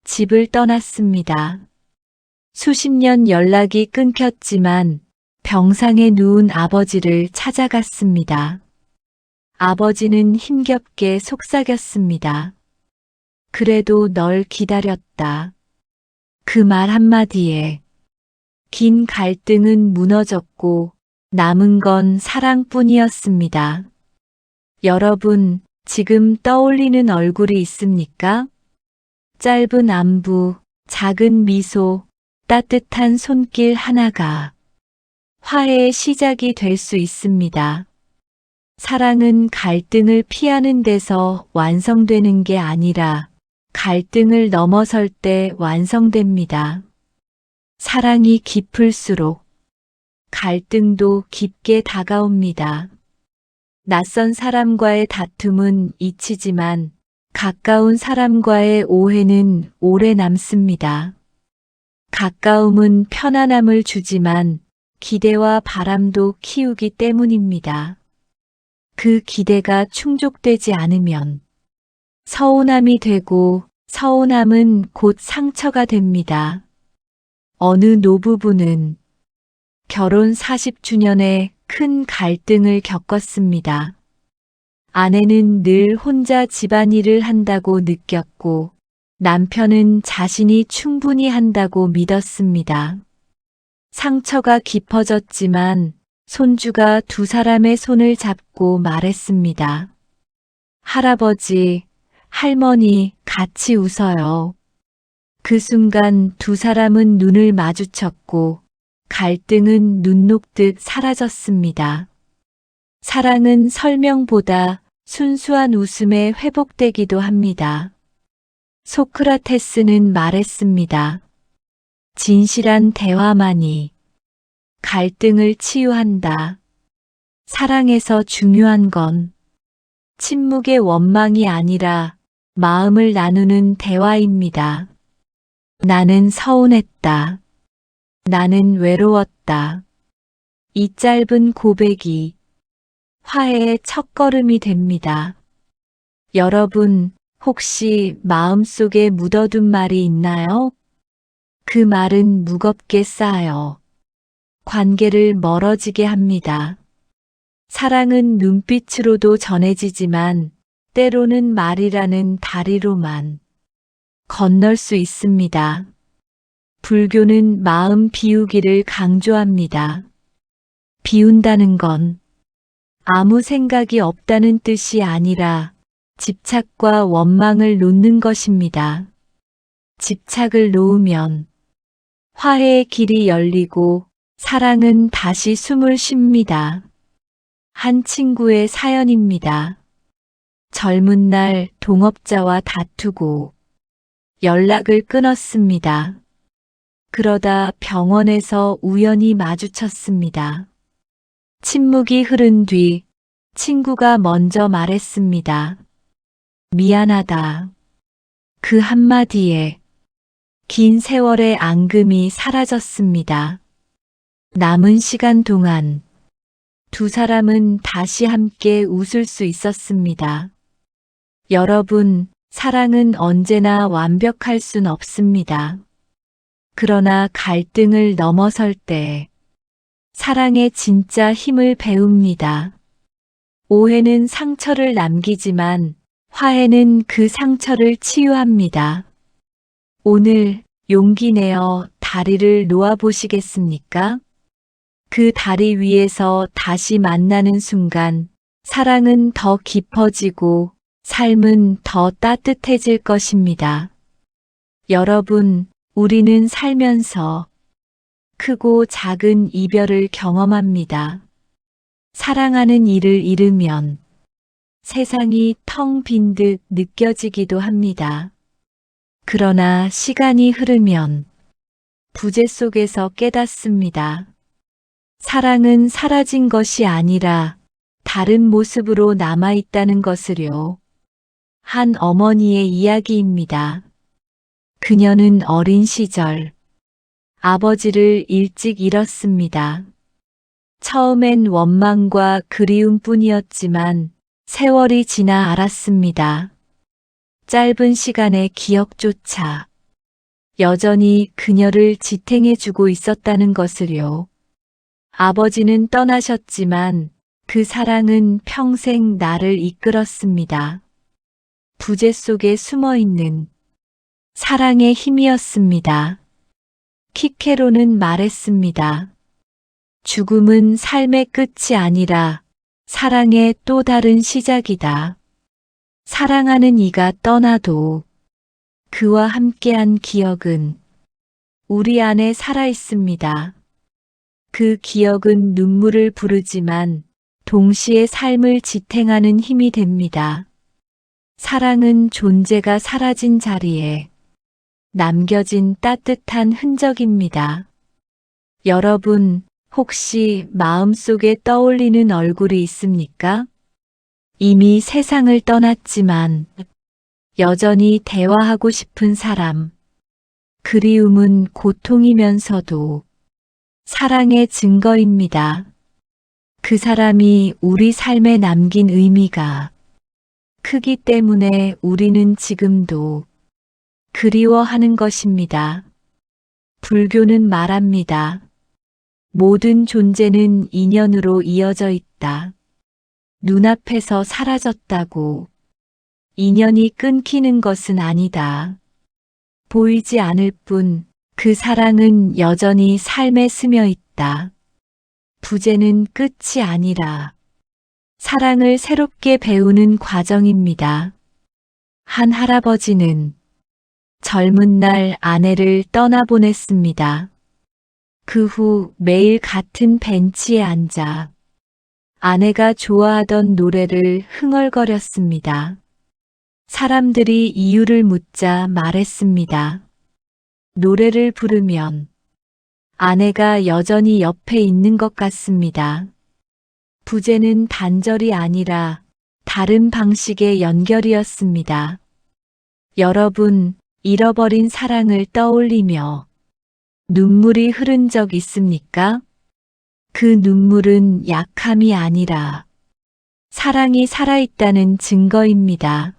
집을 떠났습니다. 수십 년 연락이 끊겼지만 병상에 누운 아버지를 찾아갔습니다. 아버지는 힘겹게 속삭였습니다. 그래도 널 기다렸다. 그 말 한마디에 긴 갈등은 무너졌고 남은 건 사랑뿐이었습니다. 여러분, 지금 떠올리는 얼굴이 있습니까? 짧은 안부, 작은 미소, 따뜻한 손길 하나가 화해의 시작이 될 수 있습니다. 사랑은 갈등을 피하는 데서 완성되는 게 아니라 갈등을 넘어설 때 완성됩니다. 사랑이 깊을수록 갈등도 깊게 다가옵니다. 낯선 사람과의 다툼은 잊히지만 가까운 사람과의 오해는 오래 남습니다. 가까움은 편안함을 주지만 기대와 바람도 키우기 때문입니다. 그 기대가 충족되지 않으면 서운함이 되고 서운함은 곧 상처가 됩니다. 어느 노부부는 결혼 40주년에 큰 갈등을 겪었습니다. 아내는 늘 혼자 집안일을 한다고 느꼈고 남편은 자신이 충분히 한다고 믿었습니다. 상처가 깊어졌지만 손주가 두 사람의 손을 잡고 말했습니다. 할아버지, 할머니 같이 웃어요. 그 순간 두 사람은 눈을 마주쳤고 갈등은 눈 녹듯 사라졌습니다. 사랑은 설명보다 순수한 웃음에 회복되기도 합니다. 소크라테스는 말했습니다. 진실한 대화만이 갈등을 치유한다. 사랑에서 중요한 건 침묵의 원망이 아니라 마음을 나누는 대화입니다. 나는 서운했다. 나는 외로웠다. 이 짧은 고백이 화해의 첫걸음이 됩니다. 여러분, 혹시 마음속에 묻어둔 말이 있나요? 그 말은 무겁게 쌓여 관계를 멀어지게 합니다. 사랑은 눈빛으로도 전해지지만 때로는 말이라는 다리로만 건널 수 있습니다. 불교는 마음 비우기를 강조합니다. 비운다는 건 아무 생각이 없다는 뜻이 아니라 집착과 원망을 놓는 것입니다. 집착을 놓으면 화해의 길이 열리고 사랑은 다시 숨을 쉽니다. 한 친구의 사연입니다. 젊은 날 동업자와 다투고 연락을 끊었습니다. 그러다 병원에서 우연히 마주쳤습니다. 침묵이 흐른 뒤 친구가 먼저 말했습니다. 미안하다. 그 한마디에 긴 세월의 앙금이 사라졌습니다. 남은 시간 동안 두 사람은 다시 함께 웃을 수 있었습니다. 여러분, 사랑은 언제나 완벽할 순 없습니다. 그러나 갈등을 넘어설 때 사랑의 진짜 힘을 배웁니다. 오해는 상처를 남기지만 화해는 그 상처를 치유합니다. 오늘 용기 내어 다리를 놓아보시겠습니까? 그 다리 위에서 다시 만나는 순간 사랑은 더 깊어지고 삶은 더 따뜻해질 것입니다. 여러분, 우리는 살면서 크고 작은 이별을 경험합니다. 사랑하는 이를 잃으면 세상이 텅 빈 듯 느껴지기도 합니다. 그러나 시간이 흐르면 부재 속에서 깨닫습니다. 사랑은 사라진 것이 아니라 다른 모습으로 남아있다는 것을요. 한 어머니의 이야기입니다. 그녀는 어린 시절 아버지를 일찍 잃었습니다. 처음엔 원망과 그리움뿐이었지만 세월이 지나 알았습니다. 짧은 시간의 기억조차 여전히 그녀를 지탱해주고 있었다는 것을요. 아버지는 떠나셨지만 그 사랑은 평생 나를 이끌었습니다. 부재 속에 숨어있는 사랑의 힘이었습니다. 키케로는 말했습니다. 죽음은 삶의 끝이 아니라 사랑의 또 다른 시작이다. 사랑하는 이가 떠나도 그와 함께한 기억은 우리 안에 살아있습니다. 그 기억은 눈물을 부르지만 동시에 삶을 지탱하는 힘이 됩니다. 사랑은 존재가 사라진 자리에 남겨진 따뜻한 흔적입니다. 여러분, 혹시 마음속에 떠올리는 얼굴이 있습니까? 이미 세상을 떠났지만 여전히 대화하고 싶은 사람. 그리움은 고통이면서도 사랑의 증거입니다. 그 사람이 우리 삶에 남긴 의미가 크기 때문에 우리는 지금도 그리워하는 것입니다. 불교는 말합니다. 모든 존재는 인연으로 이어져 있다. 눈앞에서 사라졌다고 인연이 끊기는 것은 아니다. 보이지 않을 뿐 그 사랑은 여전히 삶에 스며 있다. 부재는 끝이 아니라 사랑을 새롭게 배우는 과정입니다. 한 할아버지는 젊은 날 아내를 떠나보냈습니다. 그 후 매일 같은 벤치에 앉아 아내가 좋아하던 노래를 흥얼거렸습니다. 사람들이 이유를 묻자 말했습니다. 노래를 부르면 아내가 여전히 옆에 있는 것 같습니다. 부재는 단절이 아니라 다른 방식의 연결이었습니다. 여러분, 잃어버린 사랑을 떠올리며 눈물이 흐른 적 있습니까? 그 눈물은 약함이 아니라 사랑이 살아있다는 증거입니다.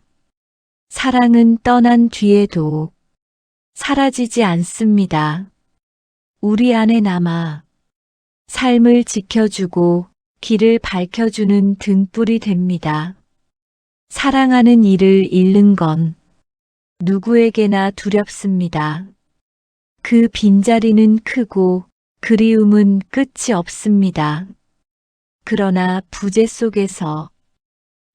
사랑은 떠난 뒤에도 사라지지 않습니다. 우리 안에 남아 삶을 지켜주고 길을 밝혀주는 등불이 됩니다. 사랑하는 이를 잃는 건 누구에게나 두렵습니다. 그 빈자리는 크고 그리움은 끝이 없습니다. 그러나 부재 속에서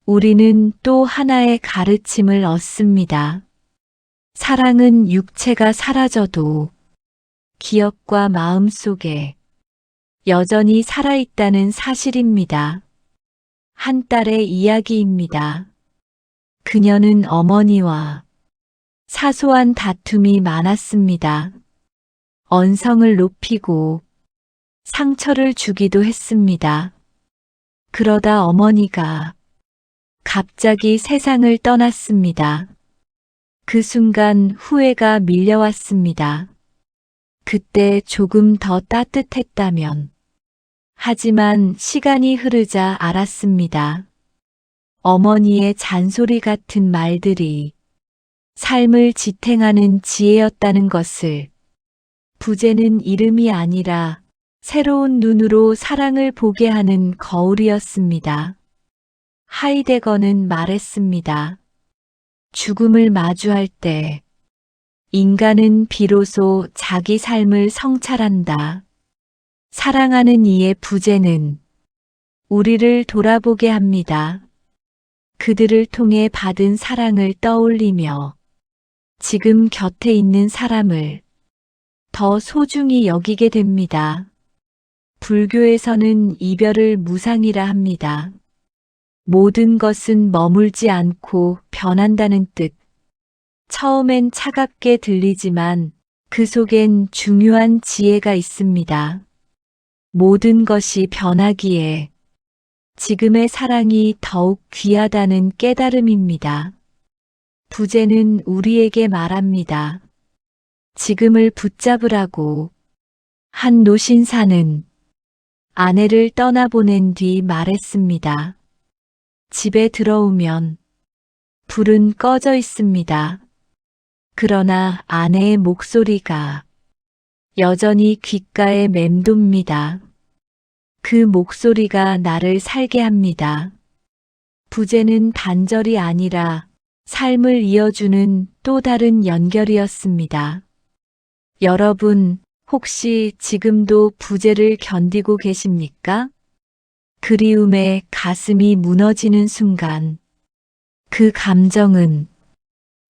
우리는 또 하나의 가르침을 얻습니다. 사랑은 육체가 사라져도 기억과 마음 속에 여전히 살아있다는 사실입니다. 한 딸의 이야기입니다. 그녀는 어머니와 사소한 다툼이 많았습니다. 언성을 높이고 상처를 주기도 했습니다. 그러다 어머니가 갑자기 세상을 떠났습니다. 그 순간 후회가 밀려왔습니다. 그때 조금 더 따뜻했다면. 하지만 시간이 흐르자 알았습니다. 어머니의 잔소리 같은 말들이 삶을 지탱하는 지혜였다는 것을. 부재는 이름이 아니라 새로운 눈으로 사랑을 보게 하는 거울이었습니다. 하이데거는 말했습니다. 죽음을 마주할 때 인간은 비로소 자기 삶을 성찰한다. 사랑하는 이의 부재는 우리를 돌아보게 합니다. 그들을 통해 받은 사랑을 떠올리며 지금 곁에 있는 사람을 더 소중히 여기게 됩니다. 불교에서는 이별을 무상이라 합니다. 모든 것은 머물지 않고 변한다는 뜻. 처음엔 차갑게 들리지만 그 속엔 중요한 지혜가 있습니다. 모든 것이 변하기에 지금의 사랑이 더욱 귀하다는 깨달음입니다. 부재는 우리에게 말합니다. 지금을 붙잡으라고. 한 노신사는 아내를 떠나보낸 뒤 말했습니다. 집에 들어오면 불은 꺼져 있습니다. 그러나 아내의 목소리가 여전히 귓가에 맴돕니다. 그 목소리가 나를 살게 합니다. 부재는 단절이 아니라 삶을 이어주는 또 다른 연결이었습니다. 여러분, 혹시 지금도 부재를 견디고 계십니까? 그리움에 가슴이 무너지는 순간, 그 감정은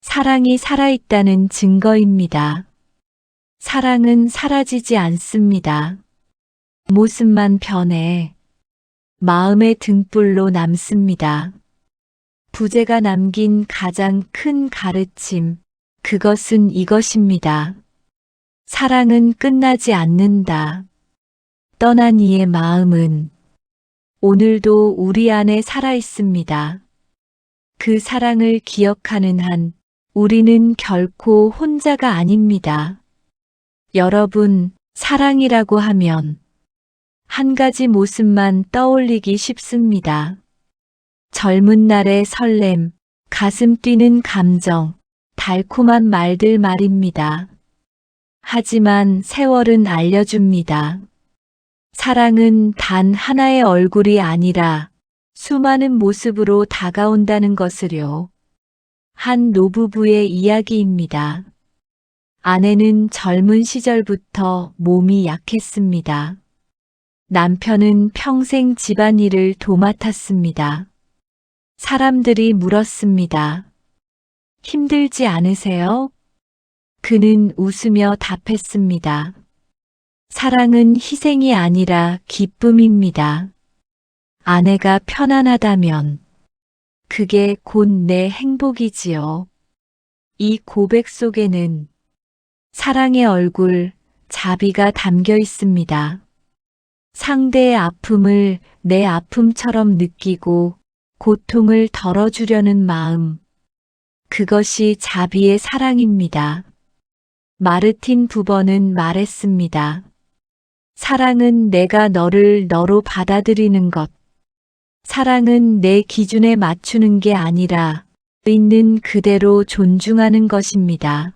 사랑이 살아있다는 증거입니다. 사랑은 사라지지 않습니다. 모습만 변해 마음의 등불로 남습니다. 부재가 남긴 가장 큰 가르침, 그것은 이것입니다. 사랑은 끝나지 않는다. 떠난 이의 마음은 오늘도 우리 안에 살아있습니다. 그 사랑을 기억하는 한 우리는 결코 혼자가 아닙니다. 여러분, 사랑이라고 하면 한 가지 모습만 떠올리기 쉽습니다. 젊은 날의 설렘, 가슴 뛰는 감정, 달콤한 말들 말입니다. 하지만 세월은 알려줍니다. 사랑은 단 하나의 얼굴이 아니라 수많은 모습으로 다가온다는 것을요. 한 노부부의 이야기입니다. 아내는 젊은 시절부터 몸이 약했습니다. 남편은 평생 집안일을 도맡았습니다. 사람들이 물었습니다. 힘들지 않으세요? 그는 웃으며 답했습니다. 사랑은 희생이 아니라 기쁨입니다. 아내가 편안하다면 그게 곧 내 행복이지요. 이 고백 속에는 사랑의 얼굴, 자비가 담겨 있습니다. 상대의 아픔을 내 아픔처럼 느끼고 고통을 덜어주려는 마음. 그것이 자비의 사랑입니다. 마르틴 부버는 말했습니다. 사랑은 내가 너를 너로 받아들이는 것. 사랑은 내 기준에 맞추는 게 아니라 있는 그대로 존중하는 것입니다.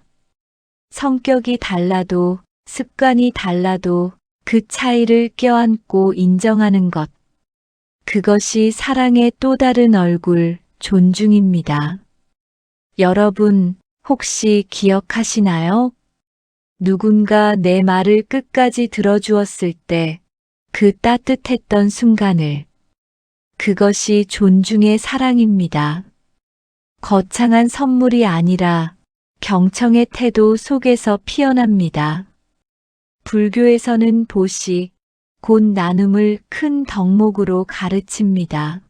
성격이 달라도 습관이 달라도 그 차이를 껴안고 인정하는 것. 그것이 사랑의 또 다른 얼굴, 존중입니다. 여러분, 혹시 기억하시나요? 누군가 내 말을 끝까지 들어주었을 때 그 따뜻했던 순간을. 그것이 존중의 사랑입니다. 거창한 선물이 아니라 경청의 태도 속에서 피어납니다. 불교에서는 보시, 곧 나눔을 큰 덕목으로 가르칩니다.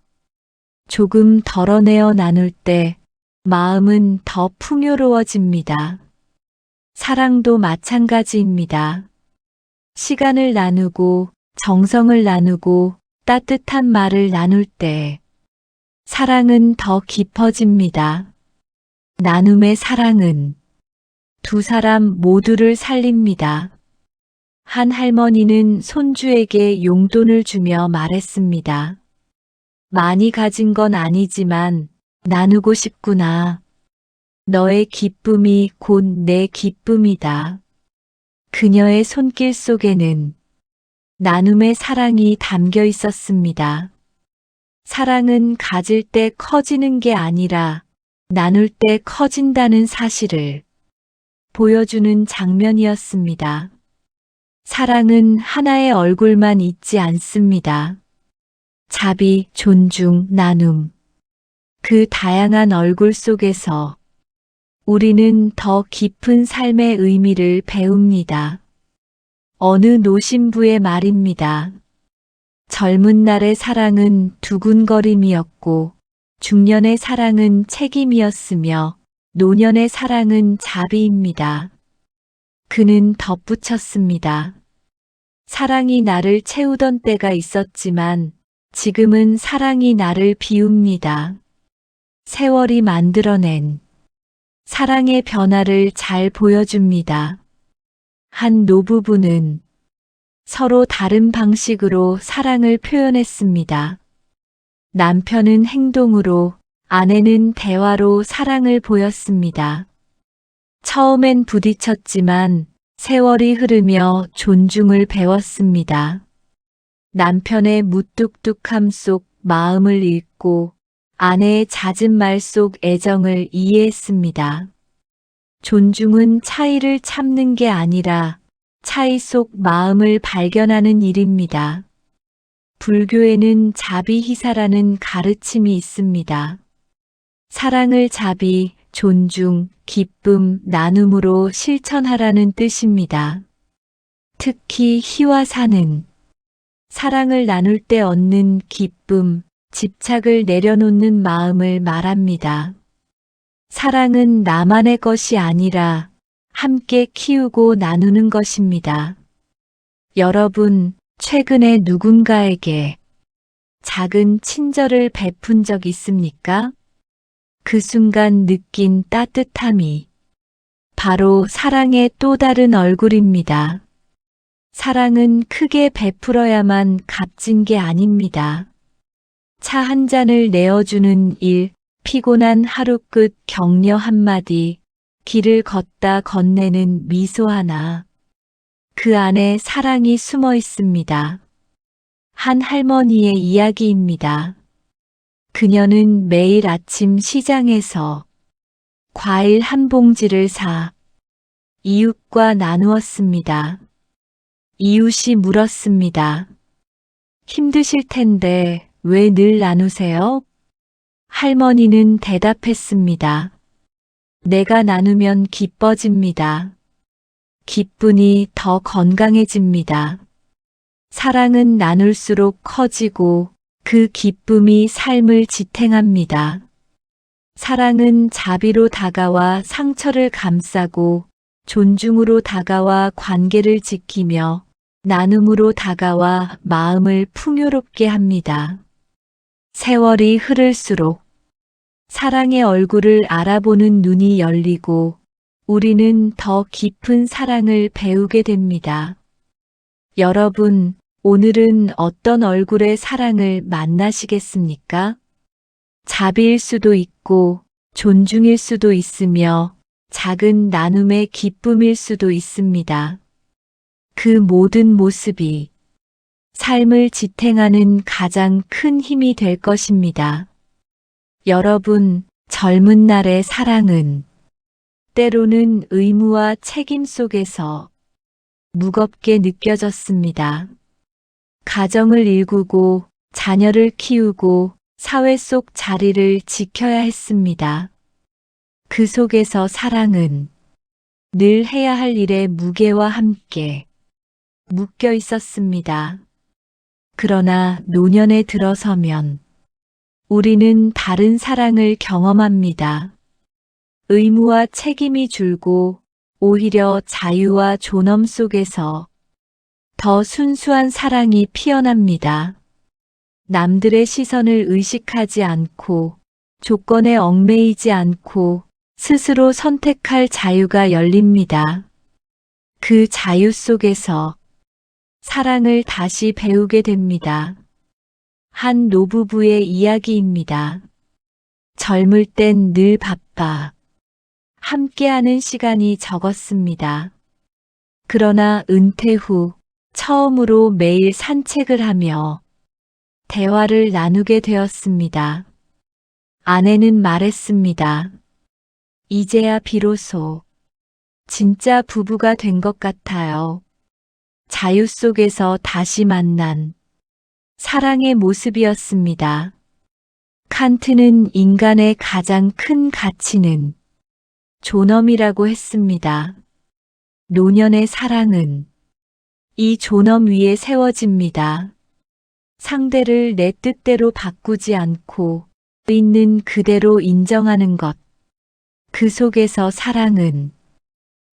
조금 덜어내어 나눌 때 마음은 더 풍요로워집니다. 사랑도 마찬가지입니다. 시간을 나누고 정성을 나누고 따뜻한 말을 나눌 때 사랑은 더 깊어집니다. 나눔의 사랑은 두 사람 모두를 살립니다. 한 할머니는 손주에게 용돈을 주며 말했습니다. 많이 가진 건 아니지만 나누고 싶구나. 너의 기쁨이 곧 내 기쁨이다. 그녀의 손길 속에는 나눔의 사랑이 담겨 있었습니다. 사랑은 가질 때 커지는 게 아니라 나눌 때 커진다는 사실을 보여주는 장면이었습니다. 사랑은 하나의 얼굴만 있지 않습니다. 자비, 존중, 나눔. 그 다양한 얼굴 속에서 우리는 더 깊은 삶의 의미를 배웁니다. 어느 노신부의 말입니다. 젊은 날의 사랑은 두근거림이었고 중년의 사랑은 책임이었으며 노년의 사랑은 자비입니다. 그는 덧붙였습니다. 사랑이 나를 채우던 때가 있었지만 지금은 사랑이 나를 비웁니다. 세월이 만들어낸 사랑의 변화를 잘 보여줍니다. 한 노부부는 서로 다른 방식으로 사랑을 표현했습니다. 남편은 행동으로, 아내는 대화로 사랑을 보였습니다. 처음엔 부딪혔지만 세월이 흐르며 존중을 배웠습니다. 남편의 무뚝뚝함 속 마음을 읽고 아내의 잦은 말 속 애정을 이해했습니다. 존중은 차이를 참는 게 아니라 차이 속 마음을 발견하는 일입니다. 불교에는 자비희사라는 가르침이 있습니다. 사랑을 자비, 존중, 기쁨, 나눔으로 실천하라는 뜻입니다. 특히 희화사는 사랑을 나눌 때 얻는 기쁨, 집착을 내려놓는 마음을 말합니다. 사랑은 나만의 것이 아니라 함께 키우고 나누는 것입니다. 여러분, 최근에 누군가에게 작은 친절을 베푼 적 있습니까? 그 순간 느낀 따뜻함이 바로 사랑의 또 다른 얼굴입니다. 사랑은 크게 베풀어야만 값진 게 아닙니다. 차 한 잔을 내어주는 일, 피곤한 하루 끝 격려 한마디, 길을 걷다 건네는 미소 하나. 그 안에 사랑이 숨어 있습니다. 한 할머니의 이야기입니다. 그녀는 매일 아침 시장에서 과일 한 봉지를 사 이웃과 나누었습니다. 이웃이 물었습니다. 힘드실 텐데 왜 늘 나누세요? 할머니는 대답했습니다. 내가 나누면 기뻐집니다. 기쁘니 더 건강해집니다. 사랑은 나눌수록 커지고 그 기쁨이 삶을 지탱합니다. 사랑은 자비로 다가와 상처를 감싸고 존중으로 다가와 관계를 지키며 나눔으로 다가와 마음을 풍요롭게 합니다. 세월이 흐를수록 사랑의 얼굴을 알아보는 눈이 열리고 우리는 더 깊은 사랑을 배우게 됩니다. 여러분, 오늘은 어떤 얼굴의 사랑을 만나시겠습니까? 자비일 수도 있고 존중일 수도 있으며 작은 나눔의 기쁨일 수도 있습니다. 그 모든 모습이 삶을 지탱하는 가장 큰 힘이 될 것입니다. 여러분, 젊은 날의 사랑은 때로는 의무와 책임 속에서 무겁게 느껴졌습니다. 가정을 일구고 자녀를 키우고 사회 속 자리를 지켜야 했습니다. 그 속에서 사랑은 늘 해야 할 일의 무게와 함께 묶여 있었습니다. 그러나 노년에 들어서면 우리는 다른 사랑을 경험합니다. 의무와 책임이 줄고 오히려 자유와 존엄 속에서 더 순수한 사랑이 피어납니다. 남들의 시선을 의식하지 않고 조건에 얽매이지 않고 스스로 선택할 자유가 열립니다. 그 자유 속에서 사랑을 다시 배우게 됩니다. 한 노부부의 이야기입니다. 젊을 땐 늘 바빠 함께하는 시간이 적었습니다. 그러나 은퇴 후 처음으로 매일 산책을 하며 대화를 나누게 되었습니다. 아내는 말했습니다. 이제야 비로소 진짜 부부가 된 것 같아요. 자유 속에서 다시 만난 사랑의 모습이었습니다. 칸트는 인간의 가장 큰 가치는 존엄이라고 했습니다. 노년의 사랑은 이 존엄 위에 세워집니다. 상대를 내 뜻대로 바꾸지 않고 있는 그대로 인정하는 것. 그 속에서 사랑은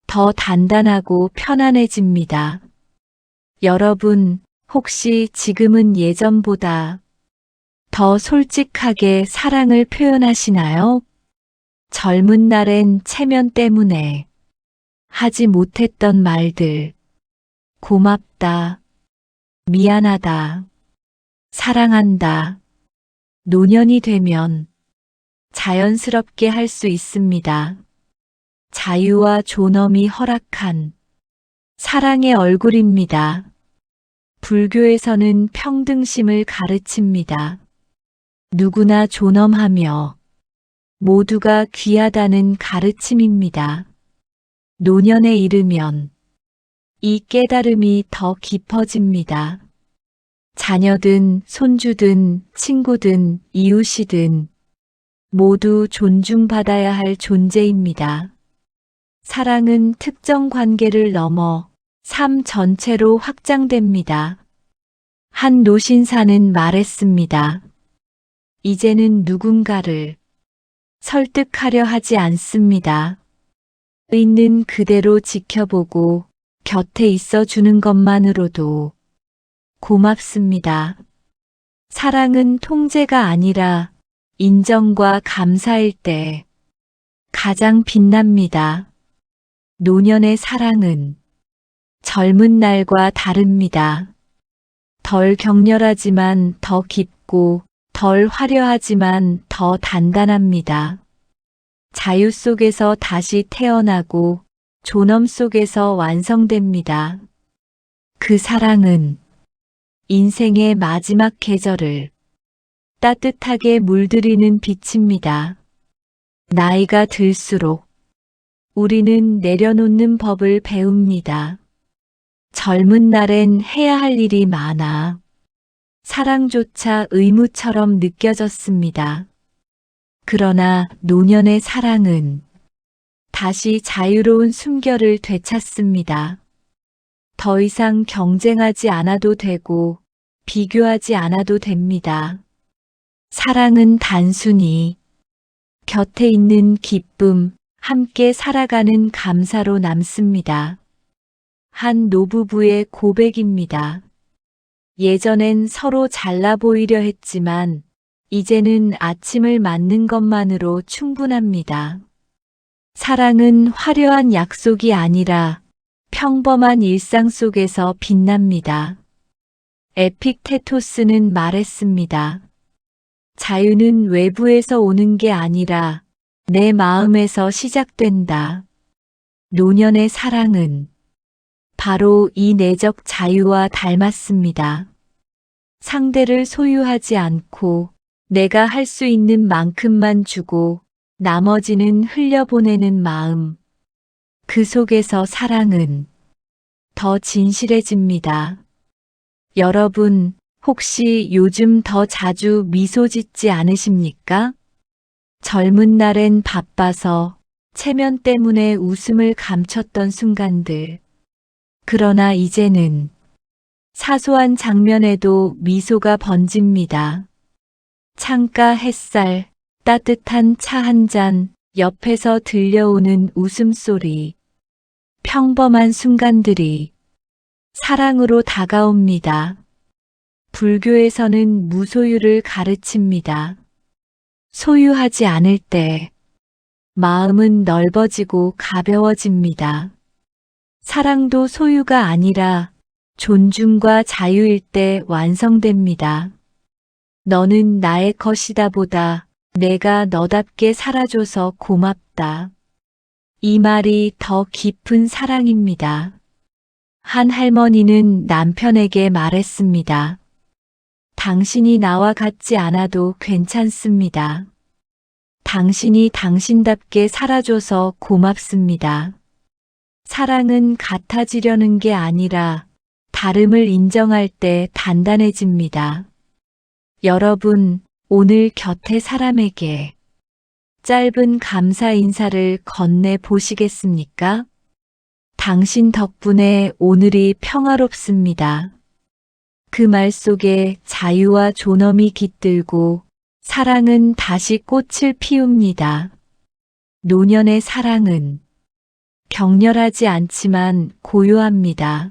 더 단단하고 편안해집니다. 여러분, 혹시 지금은 예전보다 더 솔직하게 사랑을 표현하시나요? 젊은 날엔 체면 때문에 하지 못했던 말들, 고맙다, 미안하다, 사랑한다. 노년이 되면 자연스럽게 할 수 있습니다. 자유와 존엄이 허락한 사랑의 얼굴입니다. 불교에서는 평등심을 가르칩니다. 누구나 존엄하며 모두가 귀하다는 가르침입니다. 노년에 이르면 이 깨달음이 더 깊어집니다. 자녀든 손주든 친구든 이웃이든 모두 존중받아야 할 존재입니다. 사랑은 특정 관계를 넘어 삶 전체로 확장됩니다. 한 노신사는 말했습니다. 이제는 누군가를 설득하려 하지 않습니다. 있는 그대로 지켜보고 곁에 있어 주는 것만으로도 고맙습니다. 사랑은 통제가 아니라 인정과 감사일 때 가장 빛납니다. 노년의 사랑은 젊은 날과 다릅니다. 덜 격렬하지만 더 깊고 덜 화려하지만 더 단단합니다. 자유 속에서 다시 태어나고 존엄 속에서 완성됩니다. 그 사랑은 인생의 마지막 계절을 따뜻하게 물들이는 빛입니다. 나이가 들수록 우리는 내려놓는 법을 배웁니다. 젊은 날엔 해야 할 일이 많아 사랑조차 의무처럼 느껴졌습니다. 그러나 노년의 사랑은 다시 자유로운 숨결을 되찾습니다. 더 이상 경쟁하지 않아도 되고 비교하지 않아도 됩니다. 사랑은 단순히 곁에 있는 기쁨, 함께 살아가는 감사로 남습니다. 한 노부부의 고백입니다. 예전엔 서로 잘나 보이려 했지만 이제는 아침을 맞는 것만으로 충분합니다. 사랑은 화려한 약속이 아니라 평범한 일상 속에서 빛납니다. 에픽테토스는 말했습니다. 자유는 외부에서 오는 게 아니라 내 마음에서 시작된다. 노년의 사랑은 바로 이 내적 자유와 닮았습니다. 상대를 소유하지 않고 내가 할 수 있는 만큼만 주고 나머지는 흘려보내는 마음. 그 속에서 사랑은 더 진실해집니다. 여러분, 혹시 요즘 더 자주 미소 짓지 않으십니까? 젊은 날엔 바빠서 체면 때문에 웃음을 감췄던 순간들. 그러나 이제는 사소한 장면에도 미소가 번집니다. 창가 햇살, 따뜻한 차 한 잔, 옆에서 들려오는 웃음소리. 평범한 순간들이 사랑으로 다가옵니다. 불교에서는 무소유를 가르칩니다. 소유하지 않을 때 마음은 넓어지고 가벼워집니다. 사랑도 소유가 아니라 존중과 자유일 때 완성됩니다. 너는 나의 것이다 보다 내가 너답게 살아줘서 고맙다. 이 말이 더 깊은 사랑입니다. 한 할머니는 남편에게 말했습니다. 당신이 나와 같지 않아도 괜찮습니다. 당신이 당신답게 살아줘서 고맙습니다. 사랑은 같아지려는 게 아니라 다름을 인정할 때 단단해집니다. 여러분, 오늘 곁에 사람에게 짧은 감사 인사를 건네 보시겠습니까? 당신 덕분에 오늘이 평화롭습니다. 그 말 속에 자유와 존엄이 깃들고 사랑은 다시 꽃을 피웁니다. 노년의 사랑은 격렬하지 않지만 고요합니다.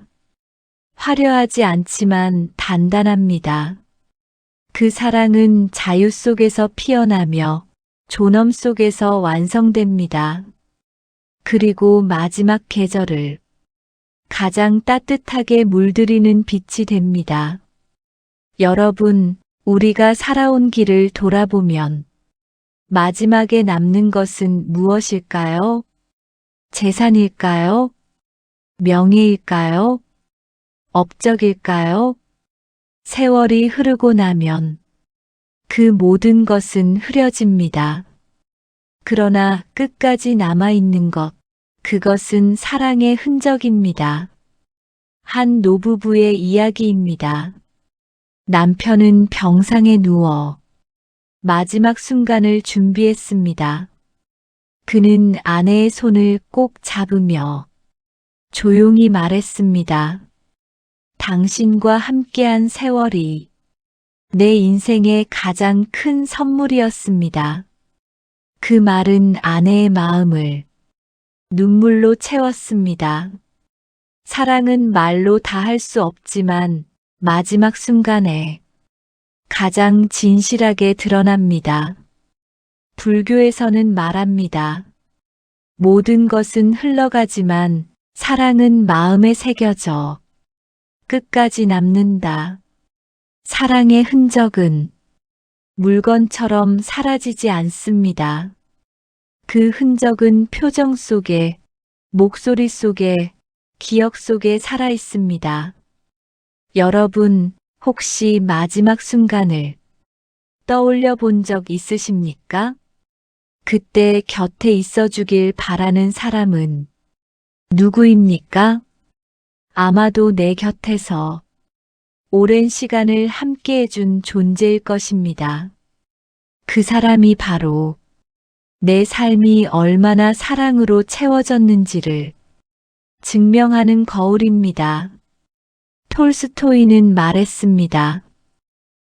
화려하지 않지만 단단합니다. 그 사랑은 자유 속에서 피어나며 존엄 속에서 완성됩니다. 그리고 마지막 계절을 가장 따뜻하게 물들이는 빛이 됩니다. 여러분, 우리가 살아온 길을 돌아보면 마지막에 남는 것은 무엇일까요? 재산일까요? 명예일까요? 업적일까요? 세월이 흐르고 나면 그 모든 것은 흐려집니다. 그러나 끝까지 남아있는 것, 그것은 사랑의 흔적입니다. 한 노부부의 이야기입니다. 남편은 병상에 누워 마지막 순간을 준비했습니다. 그는 아내의 손을 꼭 잡으며 조용히 말했습니다. 당신과 함께한 세월이 내 인생의 가장 큰 선물이었습니다. 그 말은 아내의 마음을 눈물로 채웠습니다. 사랑은 말로 다 할 수 없지만 마지막 순간에 가장 진실하게 드러납니다. 불교에서는 말합니다. 모든 것은 흘러가지만 사랑은 마음에 새겨져 끝까지 남는다. 사랑의 흔적은 물건처럼 사라지지 않습니다. 그 흔적은 표정 속에, 목소리 속에, 기억 속에 살아 있습니다. 여러분, 혹시 마지막 순간을 떠올려 본 적 있으십니까? 그때 곁에 있어 주길 바라는 사람은 누구입니까? 아마도 내 곁에서 오랜 시간을 함께 해준 존재일 것입니다. 그 사람이 바로 내 삶이 얼마나 사랑으로 채워졌는지를 증명하는 거울입니다. 톨스토이는 말했습니다.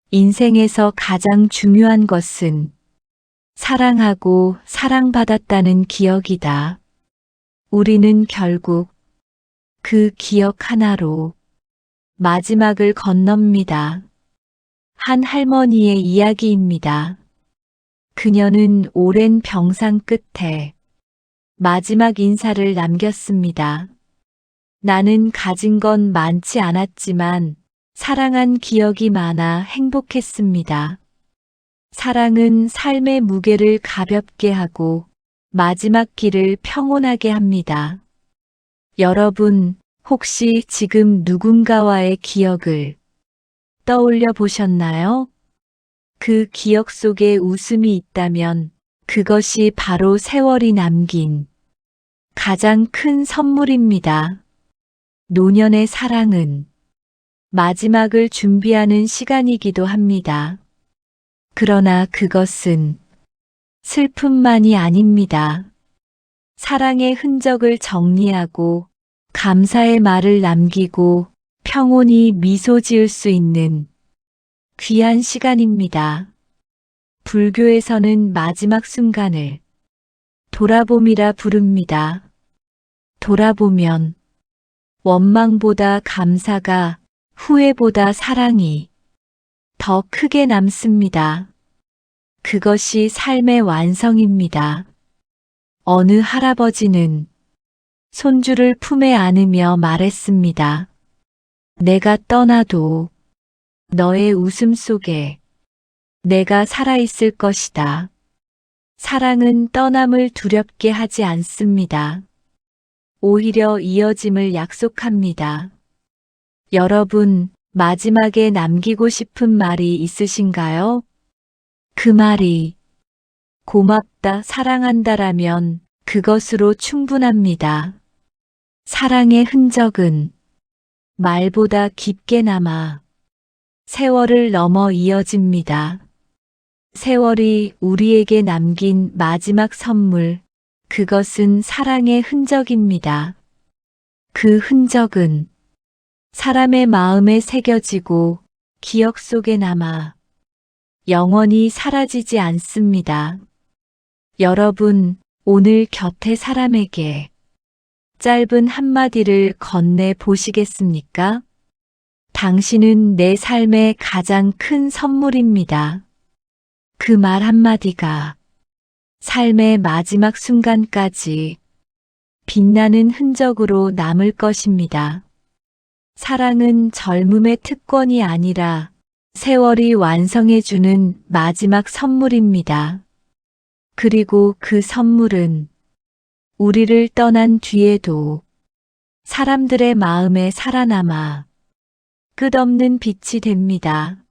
인생에서 가장 중요한 것은 사랑하고 사랑받았다는 기억이다. 우리는 결국 그 기억 하나로 마지막을 건넙니다. 한 할머니의 이야기입니다. 그녀는 오랜 병상 끝에 마지막 인사를 남겼습니다. 나는 가진 건 많지 않았지만 사랑한 기억이 많아 행복했습니다. 사랑은 삶의 무게를 가볍게 하고 마지막 길을 평온하게 합니다. 여러분, 혹시 지금 누군가와의 기억을 떠올려 보셨나요? 그 기억 속에 웃음이 있다면 그것이 바로 세월이 남긴 가장 큰 선물입니다. 노년의 사랑은 마지막을 준비하는 시간이기도 합니다. 그러나 그것은 슬픔만이 아닙니다. 사랑의 흔적을 정리하고 감사의 말을 남기고 평온히 미소 지을 수 있는 귀한 시간입니다. 불교에서는 마지막 순간을 돌아봄이라 부릅니다. 돌아보면 원망보다 감사가, 후회보다 사랑이 더 크게 남습니다. 그것이 삶의 완성입니다. 어느 할아버지는 손주를 품에 안으며 말했습니다. 내가 떠나도 너의 웃음 속에 내가 살아있을 것이다. 사랑은 떠남을 두렵게 하지 않습니다. 오히려 이어짐을 약속합니다. 여러분, 마지막에 남기고 싶은 말이 있으신가요? 그 말이 고맙다, 사랑한다라면 그것으로 충분합니다. 사랑의 흔적은 말보다 깊게 남아 세월을 넘어 이어집니다. 세월이 우리에게 남긴 마지막 선물, 그것은 사랑의 흔적입니다. 그 흔적은 사람의 마음에 새겨지고 기억 속에 남아 영원히 사라지지 않습니다. 여러분, 오늘 곁의 사람에게 짧은 한마디를 건네 보시겠습니까? 당신은 내 삶의 가장 큰 선물입니다. 그 말 한마디가 삶의 마지막 순간까지 빛나는 흔적으로 남을 것입니다. 사랑은 젊음의 특권이 아니라 세월이 완성해주는 마지막 선물입니다. 그리고 그 선물은 우리를 떠난 뒤에도 사람들의 마음에 살아남아 끝없는 빛이 됩니다.